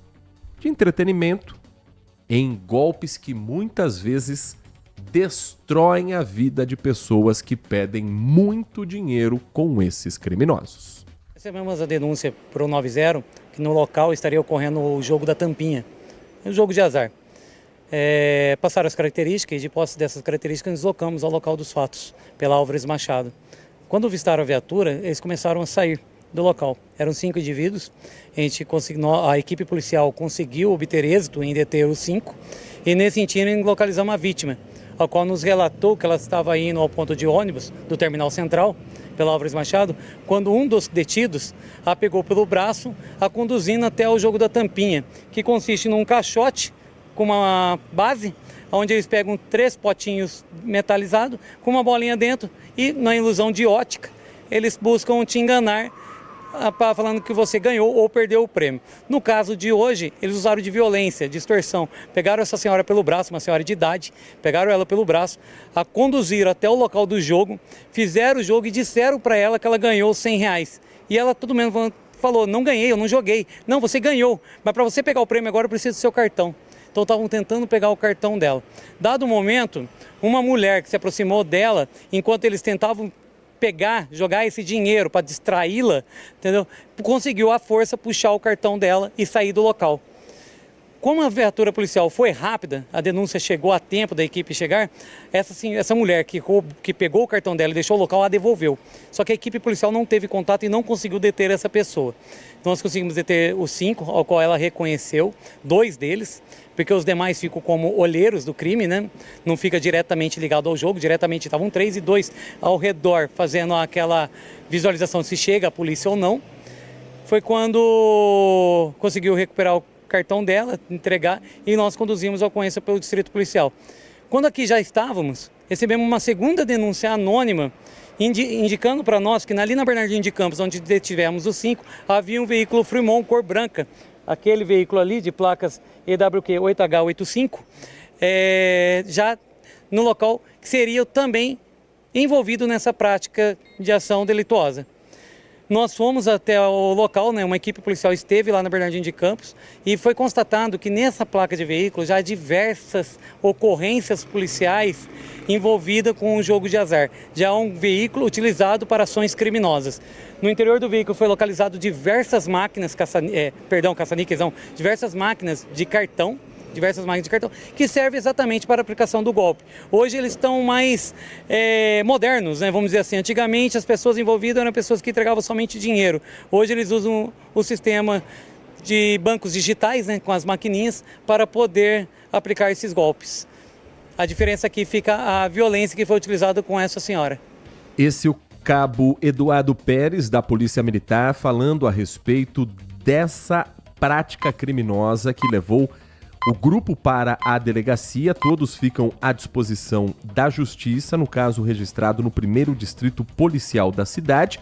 Speaker 5: de entretenimento em golpes que muitas vezes destroem a vida de pessoas que pedem muito dinheiro com esses criminosos.
Speaker 16: Recebemos a denúncia para o 90 que no local estaria ocorrendo o jogo da tampinha, um jogo de azar. Passaram as características e de posse dessas características nos deslocamos ao local dos fatos, pela Álvares Machado. Quando avistaram a viatura, eles começaram a sair do local. Eram 5 indivíduos, a equipe policial conseguiu obter êxito em deter os 5 e nesse sentido localizamos uma vítima, a qual nos relatou que ela estava indo ao ponto de ônibus do Terminal Central, pela Álvares Machado, quando um dos detidos a pegou pelo braço, a conduzindo até o jogo da tampinha, que consiste num caixote com uma base, onde eles pegam 3 potinhos metalizados com uma bolinha dentro e, na ilusão de ótica, eles buscam te enganar falando que você ganhou ou perdeu o prêmio. No caso de hoje, eles usaram de violência, de extorsão. Pegaram essa senhora pelo braço, uma senhora de idade, pegaram ela pelo braço, a conduziram até o local do jogo, fizeram o jogo e disseram para ela que ela ganhou R$100. E ela, todo mundo falou, não ganhei, eu não joguei. Não, você ganhou, mas para você pegar o prêmio agora precisa do seu cartão. Então estavam tentando pegar o cartão dela. Dado o momento, uma mulher que se aproximou dela, enquanto eles tentavam jogar esse dinheiro para distraí-la, entendeu? Conseguiu à força puxar o cartão dela e sair do local. Como a viatura policial foi rápida, a denúncia chegou a tempo da equipe chegar, essa mulher que pegou o cartão dela e deixou o local, a devolveu. Só que a equipe policial não teve contato e não conseguiu deter essa pessoa. Então nós conseguimos deter os 5, ao qual ela reconheceu, 2 deles, porque os demais ficam como olheiros do crime, né? Não fica diretamente ligado ao jogo, diretamente estavam 3 e 2 ao redor, fazendo aquela visualização se chega a polícia ou não. Foi quando conseguiu recuperar o cartão dela, entregar, e nós conduzimos a ocorrência pelo distrito policial. Quando aqui já estávamos, recebemos uma segunda denúncia anônima, indicando para nós que ali na Bernardino de Campos, onde detivemos os 5, havia um veículo Fremont cor branca. Aquele veículo ali de placas EWQ 8H85, já no local que seria também envolvido nessa prática de ação delituosa. Nós fomos até o local, né, uma equipe policial esteve lá na Bernardino de Campos e foi constatado que nessa placa de veículo já há diversas ocorrências policiais envolvidas com o jogo de azar. Já há um veículo utilizado para ações criminosas. No interior do veículo foi localizado diversas máquinas, diversas máquinas de cartão, que servem exatamente para a aplicação do golpe. Hoje eles estão mais modernos, né? Vamos dizer assim. Antigamente as pessoas envolvidas eram pessoas que entregavam somente dinheiro. Hoje eles usam o sistema de bancos digitais, né, com as maquininhas, para poder aplicar esses golpes. A diferença aqui fica a violência que foi utilizada com essa senhora.
Speaker 5: Esse é o cabo Eduardo Pérez, da Polícia Militar, falando a respeito dessa prática criminosa que levou o grupo para a delegacia. Todos ficam à disposição da justiça, no caso registrado no 1º Distrito Policial da cidade.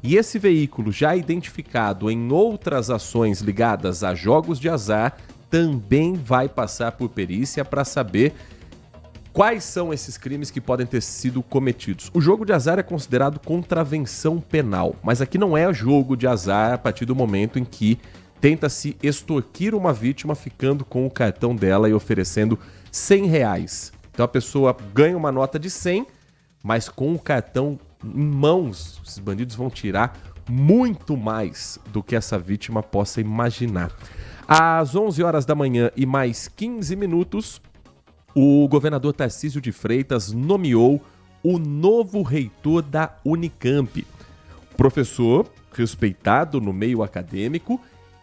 Speaker 5: E esse veículo, já identificado em outras ações ligadas a jogos de azar, também vai passar por perícia para saber quais são esses crimes que podem ter sido cometidos. O jogo de azar é considerado contravenção penal, mas aqui não é jogo de azar a partir do momento em que tenta-se extorquir uma vítima ficando com o cartão dela e oferecendo R$100. Então a pessoa ganha uma nota de 100, mas com o cartão em mãos, os bandidos vão tirar muito mais do que essa vítima possa imaginar. Às 11 horas da manhã e mais 15 minutos, o governador Tarcísio de Freitas nomeou o novo reitor da Unicamp. Professor respeitado no meio acadêmico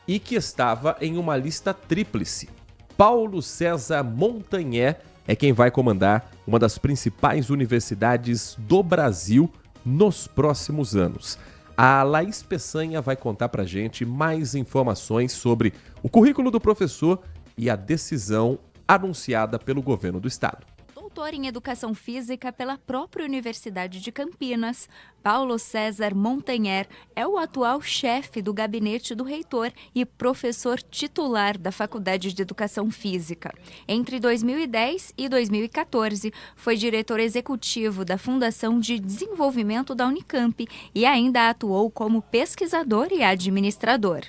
Speaker 5: e que estava em uma lista tríplice. Paulo César Montanher é quem vai comandar uma das principais universidades do Brasil nos próximos anos. A Laís Peçanha vai contar pra gente mais informações sobre o currículo do professor e a decisão anunciada pelo governo do estado.
Speaker 17: Doutor em Educação Física pela própria Universidade de Campinas, Paulo César Montanher é o atual chefe do gabinete do reitor e professor titular da Faculdade de Educação Física. Entre 2010 e 2014, foi diretor executivo da Fundação de Desenvolvimento da Unicamp e ainda atuou como pesquisador e administrador.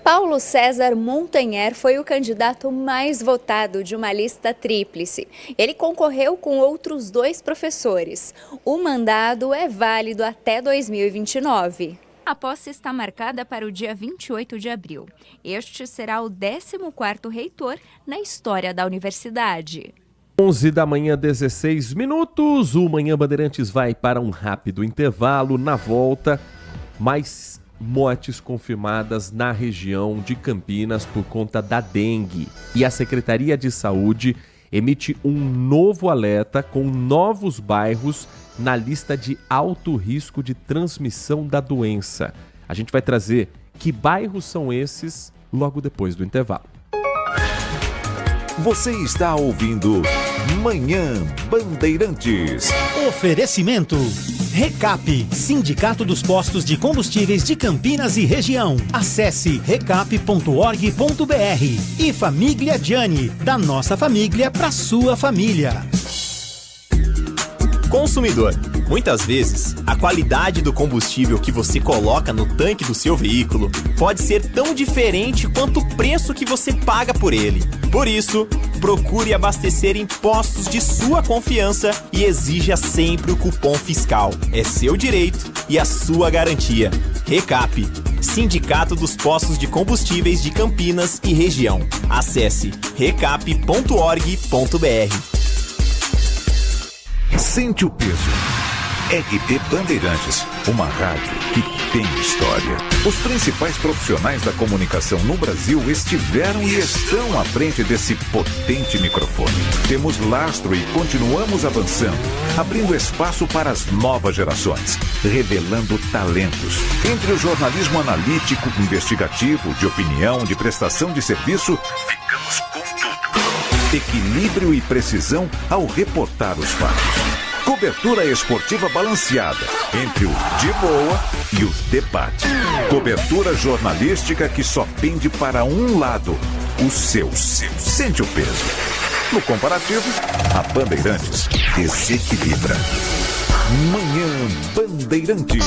Speaker 17: Paulo César Montanher foi o candidato mais votado de uma lista tríplice. Ele concorreu com outros 2 professores. O mandado é válido até 2029. A posse está marcada para o dia 28 de abril. Este será o 14º reitor na história da universidade.
Speaker 5: 11 da manhã, 16 minutos. O Manhã Bandeirantes vai para um rápido intervalo. Na volta, mais mortes confirmadas na região de Campinas por conta da dengue. E a Secretaria de Saúde emite um novo alerta com novos bairros na lista de alto risco de transmissão da doença. A gente vai trazer que bairros são esses logo depois do intervalo.
Speaker 3: Você está ouvindo Manhã Bandeirantes.
Speaker 4: Oferecimento Recap, Sindicato dos Postos de Combustíveis de Campinas e Região. Acesse recap.org.br. E Família Gianni, da nossa família para sua família.
Speaker 13: Consumidor, muitas vezes, a qualidade do combustível que você coloca no tanque do seu veículo pode ser tão diferente quanto o preço que você paga por ele. Por isso, procure abastecer em postos de sua confiança e exija sempre o cupom fiscal. É seu direito e a sua garantia. Recap, Sindicato dos Postos de Combustíveis de Campinas e Região. Acesse recap.org.br.
Speaker 3: Sente o peso. RP Bandeirantes, uma rádio que tem história. Os principais profissionais da comunicação no Brasil estiveram e estão à frente desse potente microfone. Temos lastro e continuamos avançando, abrindo espaço para as novas gerações, revelando talentos. Entre o jornalismo analítico, investigativo, de opinião, de prestação de serviço, ficamos com tudo. Equilíbrio e precisão ao reportar os fatos. Cobertura esportiva balanceada entre o de boa e o debate. Cobertura jornalística que só pende para um lado, o seu. Sente o peso. No comparativo, a Bandeirantes desequilibra. Manhã Bandeirantes.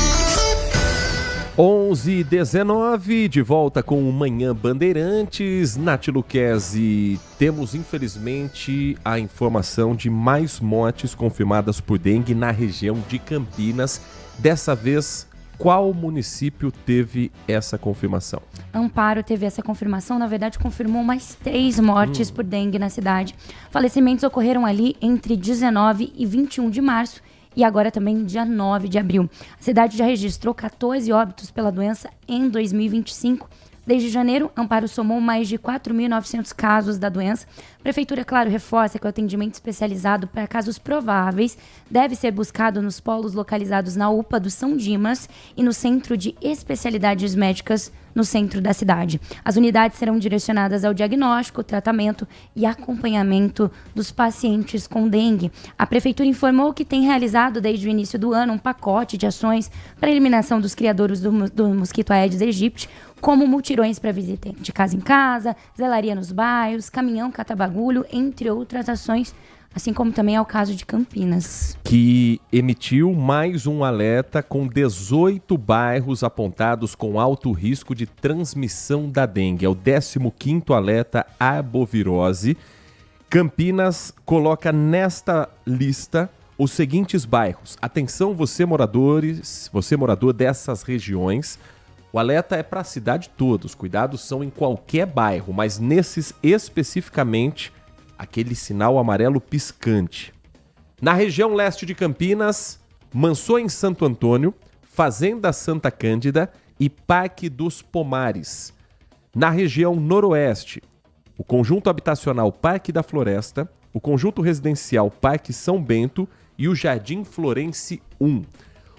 Speaker 5: 11h19, de volta com o Manhã Bandeirantes. Nath Luquezzi, temos infelizmente a informação de mais mortes confirmadas por dengue na região de Campinas. Dessa vez, qual município teve essa confirmação?
Speaker 6: Amparo teve essa confirmação, na verdade confirmou mais 3 mortes por dengue na cidade. Falecimentos ocorreram ali entre 19 e 21 de março. E agora também dia 9 de abril. A cidade já registrou 14 óbitos pela doença em 2025. Desde janeiro, Amparo somou mais de 4.900 casos da doença. A Prefeitura, claro, reforça que o atendimento especializado para casos prováveis deve ser buscado nos polos localizados na UPA do São Dimas e no Centro de Especialidades Médicas no centro da cidade. As unidades serão direcionadas ao diagnóstico, tratamento e acompanhamento dos pacientes com dengue. A Prefeitura informou que tem realizado desde o início do ano um pacote de ações para a eliminação dos criadouros do mosquito Aedes aegypti, como mutirões para visita de casa em casa, zelaria nos bairros, caminhão catabagulho, entre outras ações, assim como também é o caso de Campinas,
Speaker 5: que emitiu mais um alerta com 18 bairros apontados com alto risco de transmissão da dengue. É o 15º alerta arbovirose. Campinas coloca nesta lista os seguintes bairros. Atenção, você morador dessas regiões. O alerta é para a cidade toda, os cuidados são em qualquer bairro, mas nesses especificamente, aquele sinal amarelo piscante. Na região leste de Campinas, Mansões Santo Antônio, Fazenda Santa Cândida e Parque dos Pomares. Na região noroeste, o conjunto habitacional Parque da Floresta, o conjunto residencial Parque São Bento e o Jardim Florense 1.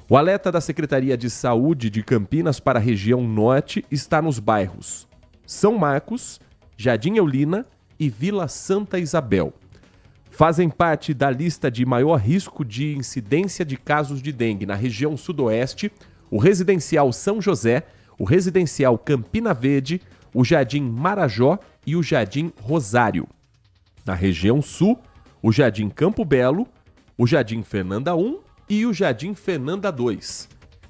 Speaker 5: O alerta da Secretaria de Saúde de Campinas para a região norte está nos bairros São Marcos, Jardim Eulina e Vila Santa Isabel. Fazem parte da lista de maior risco de incidência de casos de dengue na região sudoeste, o residencial São José, o residencial Campina Verde, o Jardim Marajó e o Jardim Rosário. Na região sul, o Jardim Campo Belo, o Jardim Fernanda 1 e o Jardim Fernanda 2.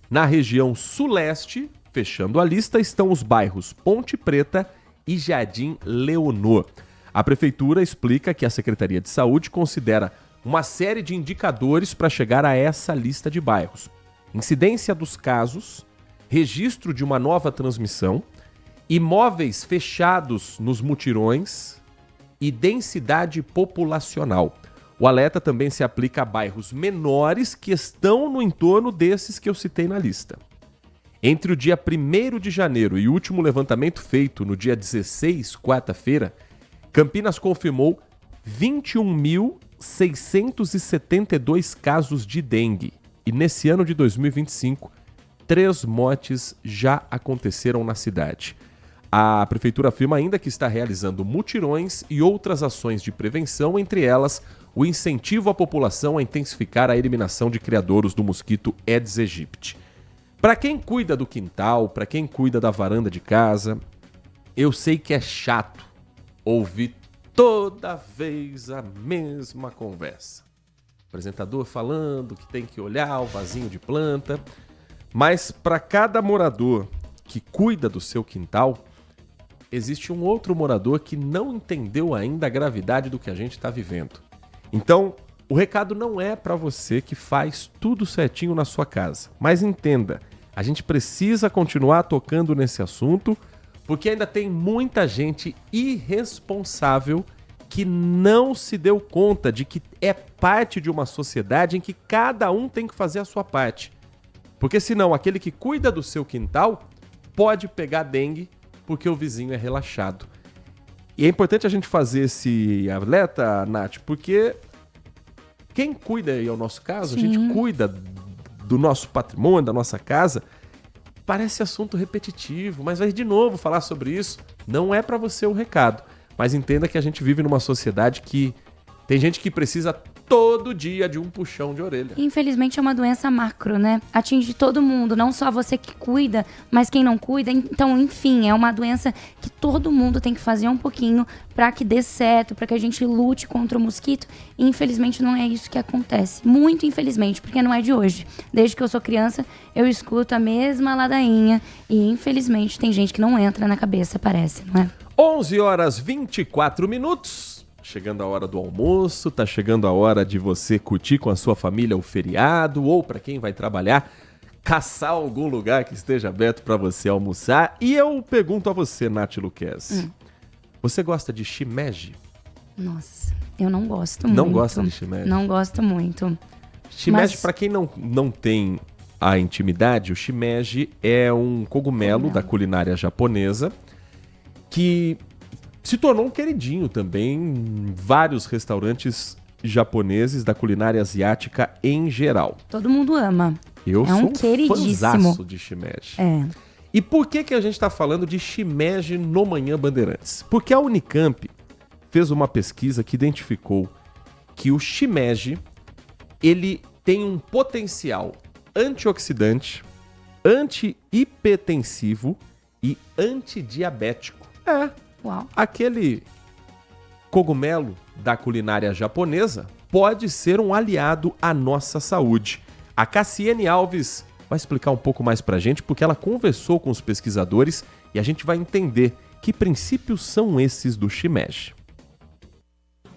Speaker 5: Na região suleste, fechando a lista, estão os bairros Ponte Preta e Jardim Leonor. A Prefeitura explica que a Secretaria de Saúde considera uma série de indicadores para chegar a essa lista de bairros. Incidência dos casos, registro de uma nova transmissão, imóveis fechados nos mutirões e densidade populacional. O alerta também se aplica a bairros menores que estão no entorno desses que eu citei na lista. Entre o dia 1º de janeiro e o último levantamento feito no dia 16, quarta-feira, Campinas confirmou 21.672 casos de dengue. E nesse ano de 2025, 3 mortes já aconteceram na cidade. A prefeitura afirma ainda que está realizando mutirões e outras ações de prevenção, entre elas o incentivo à população a intensificar a eliminação de criadouros do mosquito Aedes aegypti. Para quem cuida do quintal, para quem cuida da varanda de casa, eu sei que é chato ouvir toda vez a mesma conversa. O apresentador falando que tem que olhar o vasinho de planta, mas para cada morador que cuida do seu quintal, existe um outro morador que não entendeu ainda a gravidade do que a gente está vivendo. Então, o recado não é para você que faz tudo certinho na sua casa. Mas entenda, a gente precisa continuar tocando nesse assunto, porque ainda tem muita gente irresponsável que não se deu conta de que é parte de uma sociedade em que cada um tem que fazer a sua parte. Porque senão, aquele que cuida do seu quintal pode pegar dengue porque o vizinho é relaxado. E é importante a gente fazer esse alerta, Nath, porque quem cuida, aí é o nosso caso,
Speaker 6: Sim.
Speaker 5: a gente cuida do nosso patrimônio, da nossa casa, parece assunto repetitivo, mas vai de novo falar sobre isso. Não é para você o recado, mas entenda que a gente vive numa sociedade que tem gente que precisa todo dia de um puxão de orelha.
Speaker 6: Infelizmente é uma doença macro, né? Atinge todo mundo, não só você que cuida, mas quem não cuida. Então, enfim, é uma doença que todo mundo tem que fazer um pouquinho para que dê certo, para que a gente lute contra o mosquito. E infelizmente não é isso que acontece. Muito infelizmente, porque não é de hoje. Desde que eu sou criança, eu escuto a mesma ladainha e infelizmente tem gente que não entra na cabeça, parece, não é?
Speaker 5: 11h24. Chegando a hora do almoço, tá chegando a hora de você curtir com a sua família o feriado, ou para quem vai trabalhar, caçar algum lugar que esteja aberto para você almoçar. E eu pergunto a você, Nath Luquez, você gosta de shimeji?
Speaker 6: Nossa, eu não gosto muito.
Speaker 5: Não gosta de shimeji?
Speaker 6: Não gosto muito.
Speaker 5: Shimeji, para quem não tem a intimidade, o shimeji é um cogumelo da culinária japonesa que se tornou um queridinho também em vários restaurantes japoneses da culinária asiática em geral.
Speaker 6: Todo mundo ama.
Speaker 5: Eu
Speaker 6: sou
Speaker 5: um
Speaker 6: queridíssimo
Speaker 5: fãzaço de shimeji.
Speaker 6: É.
Speaker 5: E por que a gente está falando de shimeji no Manhã Bandeirantes? Porque a Unicamp fez uma pesquisa que identificou que o shimeji ele tem um potencial antioxidante, anti-hipertensivo e antidiabético.
Speaker 6: Uau.
Speaker 5: Aquele cogumelo da culinária japonesa pode ser um aliado à nossa saúde. A Cassiane Alves vai explicar um pouco mais pra gente, porque ela conversou com os pesquisadores e a gente vai entender que princípios são esses do shimeji.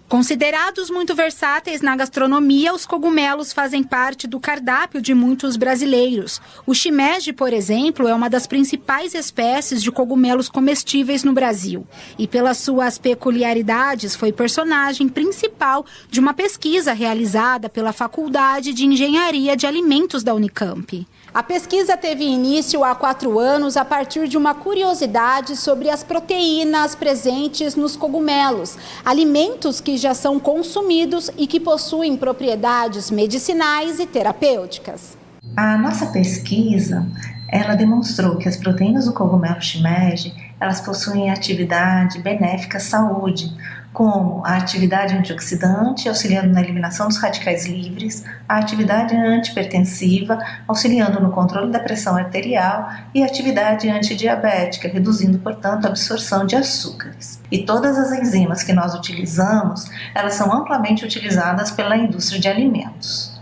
Speaker 18: Considerados muito versáteis na gastronomia, os cogumelos fazem parte do cardápio de muitos brasileiros. O shimeji, por exemplo, é uma das principais espécies de cogumelos comestíveis no Brasil. E pelas suas peculiaridades, foi personagem principal de uma pesquisa realizada pela Faculdade de Engenharia de Alimentos da Unicamp. A pesquisa teve início há 4 anos a partir de uma curiosidade sobre as proteínas presentes nos cogumelos, alimentos que já são consumidos e que possuem propriedades medicinais e terapêuticas.
Speaker 19: A nossa pesquisa, ela demonstrou que as proteínas do cogumelo shimeji, elas possuem atividade benéfica à saúde, como a atividade antioxidante, auxiliando na eliminação dos radicais livres, a atividade antihipertensiva, auxiliando no controle da pressão arterial e a atividade antidiabética, reduzindo, portanto, a absorção de açúcares. E todas as enzimas que nós utilizamos, elas são amplamente utilizadas pela indústria de alimentos.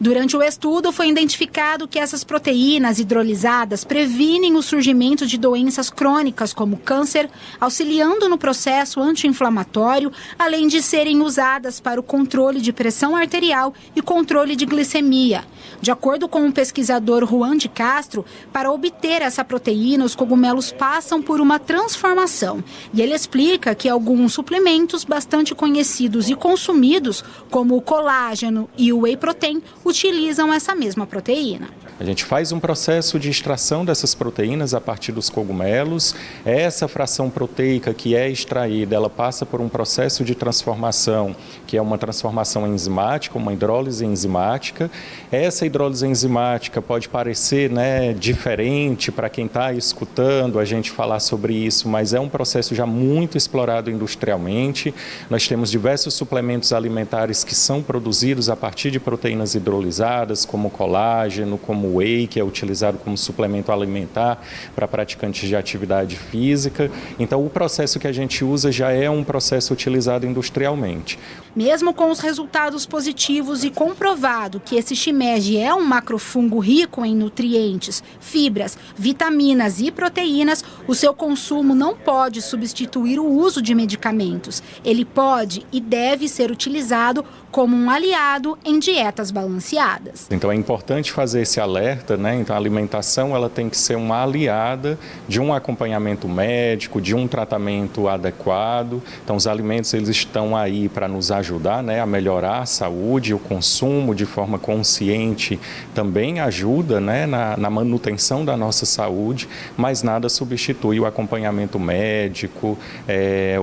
Speaker 18: Durante o estudo, foi identificado que essas proteínas hidrolisadas previnem o surgimento de doenças crônicas como câncer, auxiliando no processo anti-inflamatório, além de serem usadas para o controle de pressão arterial e controle de glicemia. De acordo com o pesquisador Juan de Castro, para obter essa proteína, os cogumelos passam por uma transformação. E ele explica que alguns suplementos bastante conhecidos e consumidos, como o colágeno e o whey protein, utilizam essa mesma proteína.
Speaker 20: A gente faz um processo de extração dessas proteínas a partir dos cogumelos. Essa fração proteica que é extraída, ela passa por um processo de transformação, que é uma transformação enzimática, uma hidrólise enzimática. Essa hidrólise enzimática pode parecer, né, diferente para quem está escutando a gente falar sobre isso, mas é um processo já muito explorado industrialmente. Nós temos diversos suplementos alimentares que são produzidos a partir de proteínas hidrolisadas, como colágeno, como whey, que é utilizado como suplemento alimentar para praticantes de atividade física. Então, o processo que a gente usa já é um processo utilizado industrialmente.
Speaker 18: Mesmo com os resultados positivos e comprovado que esse shimeji é um macrofungo rico em nutrientes, fibras, vitaminas e proteínas, o seu consumo não pode substituir o uso de medicamentos. Ele pode e deve ser utilizado como um aliado em dietas balanceadas.
Speaker 20: Então é importante fazer esse alerta, né? Então a alimentação ela tem que ser uma aliada de um acompanhamento médico, de um tratamento adequado. Então os alimentos eles estão aí para nos ajudar, né, a melhorar a saúde. O consumo de forma consciente também ajuda, né, na manutenção da nossa saúde, mas nada substitui o acompanhamento médico,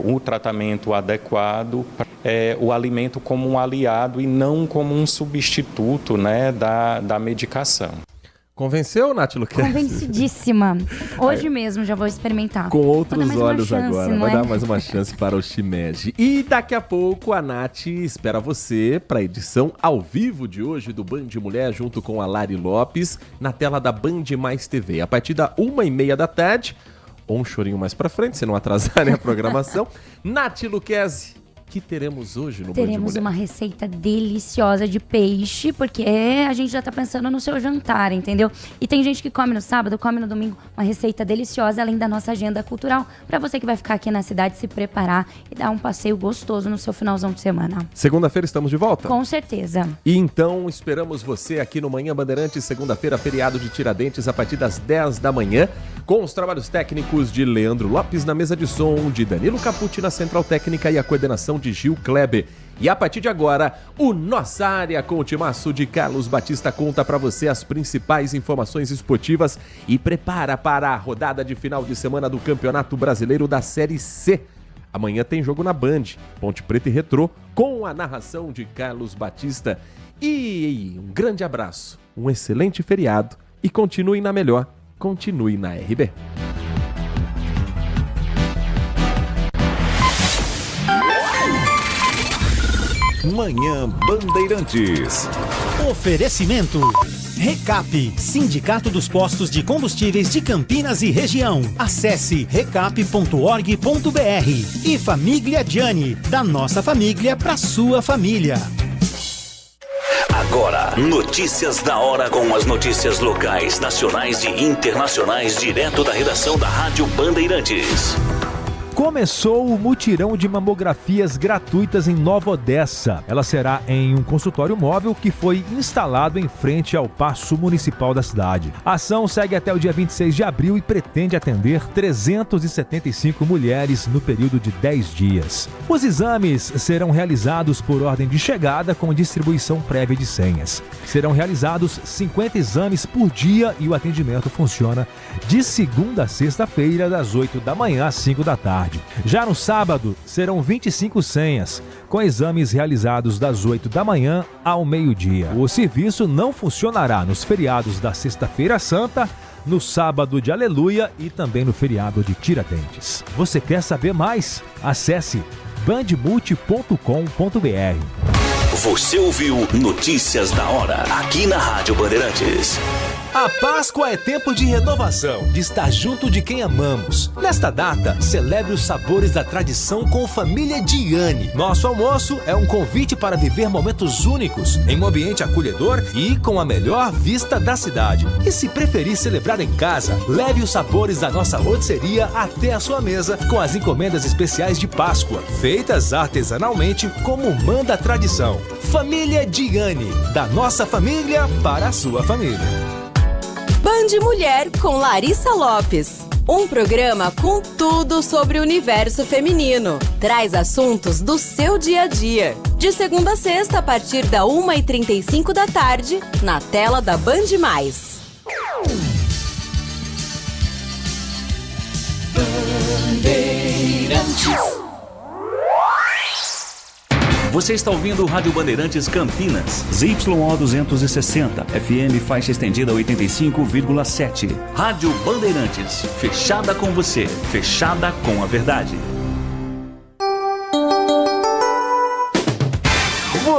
Speaker 20: o tratamento adequado, o alimento como um aliado e não como um substituto, né, da medicação.
Speaker 5: Convenceu, Nath Luquezzi?
Speaker 6: Convencidíssima. Hoje mesmo já vou experimentar.
Speaker 5: Com outros olhos
Speaker 6: chance,
Speaker 5: agora. Vai dar mais uma chance para o shimeji. E daqui a pouco a Nath espera você para a edição ao vivo de hoje do Band Mulher, junto com a Lari Lopes, na tela da Band Mais TV. A partir da 1h30 da tarde, ou um chorinho mais para frente, se não atrasarem a programação. Nath Luquezzi, que teremos hoje no Band Mulher?
Speaker 6: Teremos uma receita deliciosa de peixe, porque a gente já tá pensando no seu jantar, entendeu? E tem gente que come no sábado, come no domingo, uma receita deliciosa, além da nossa agenda cultural, pra você que vai ficar aqui na cidade se preparar e dar um passeio gostoso no seu finalzão de semana.
Speaker 5: Segunda-feira estamos de volta?
Speaker 6: Com certeza.
Speaker 5: E então esperamos você aqui no Manhã Bandeirantes, segunda-feira, feriado de Tiradentes, a partir das 10 da manhã, com os trabalhos técnicos de Leandro Lopes na mesa de som, de Danilo Capucci na central técnica e a coordenação de Gil Kleber. E a partir de agora, o Nossa Área com o timaço de Carlos Batista conta para você as principais informações esportivas e prepara para a rodada de final de semana do Campeonato Brasileiro da Série C. Amanhã tem jogo na Band, Ponte Preta e Retrô, com a narração de Carlos Batista. E um grande abraço, um excelente feriado e continue na melhor, continue na RB.
Speaker 3: Manhã Bandeirantes.
Speaker 4: Oferecimento. Recap, Sindicato dos Postos de Combustíveis de Campinas e Região. Acesse recap.org.br. E Família Gianni, da nossa família para sua família.
Speaker 1: Agora, notícias da hora com as notícias locais, nacionais e internacionais, direto da redação da Rádio Bandeirantes.
Speaker 21: Começou o mutirão de mamografias gratuitas em Nova Odessa. Ela será em um consultório móvel que foi instalado em frente ao Paço Municipal da cidade. A ação segue até o dia 26 de abril e pretende atender 375 mulheres no período de 10 dias. Os exames serão realizados por ordem de chegada com distribuição prévia de senhas. Serão realizados 50 exames por dia e o atendimento funciona de segunda a sexta-feira, das 8 da manhã às 5 da tarde. Já no sábado, serão 25 senhas, com exames realizados das 8 da manhã ao meio-dia. O serviço não funcionará nos feriados da Sexta-feira Santa, no sábado de Aleluia e também no feriado de Tiradentes. Você quer saber mais? Acesse bandmulti.com.br.
Speaker 1: Você ouviu Notícias da Hora, aqui na Rádio Bandeirantes.
Speaker 14: A Páscoa é tempo de renovação, de estar junto de quem amamos. Nesta data, celebre os sabores da tradição com Família Gianni. Nosso almoço é um convite para viver momentos únicos, em um ambiente acolhedor e com a melhor vista da cidade. E se preferir celebrar em casa, leve os sabores da nossa rotisseria até a sua mesa com as encomendas especiais de Páscoa, feitas artesanalmente como manda a tradição. Família Gianni, da nossa família para a sua família.
Speaker 22: Band Mulher com Larissa Lopes. Um programa com tudo sobre o universo feminino. Traz assuntos do seu dia a dia. De segunda a sexta, a partir da 1h35 da tarde, na tela da Band Mais.
Speaker 1: Você está ouvindo Rádio Bandeirantes Campinas.
Speaker 2: ZYO 260, FM faixa estendida 85,7.
Speaker 1: Rádio Bandeirantes, fechada com você, fechada com a verdade.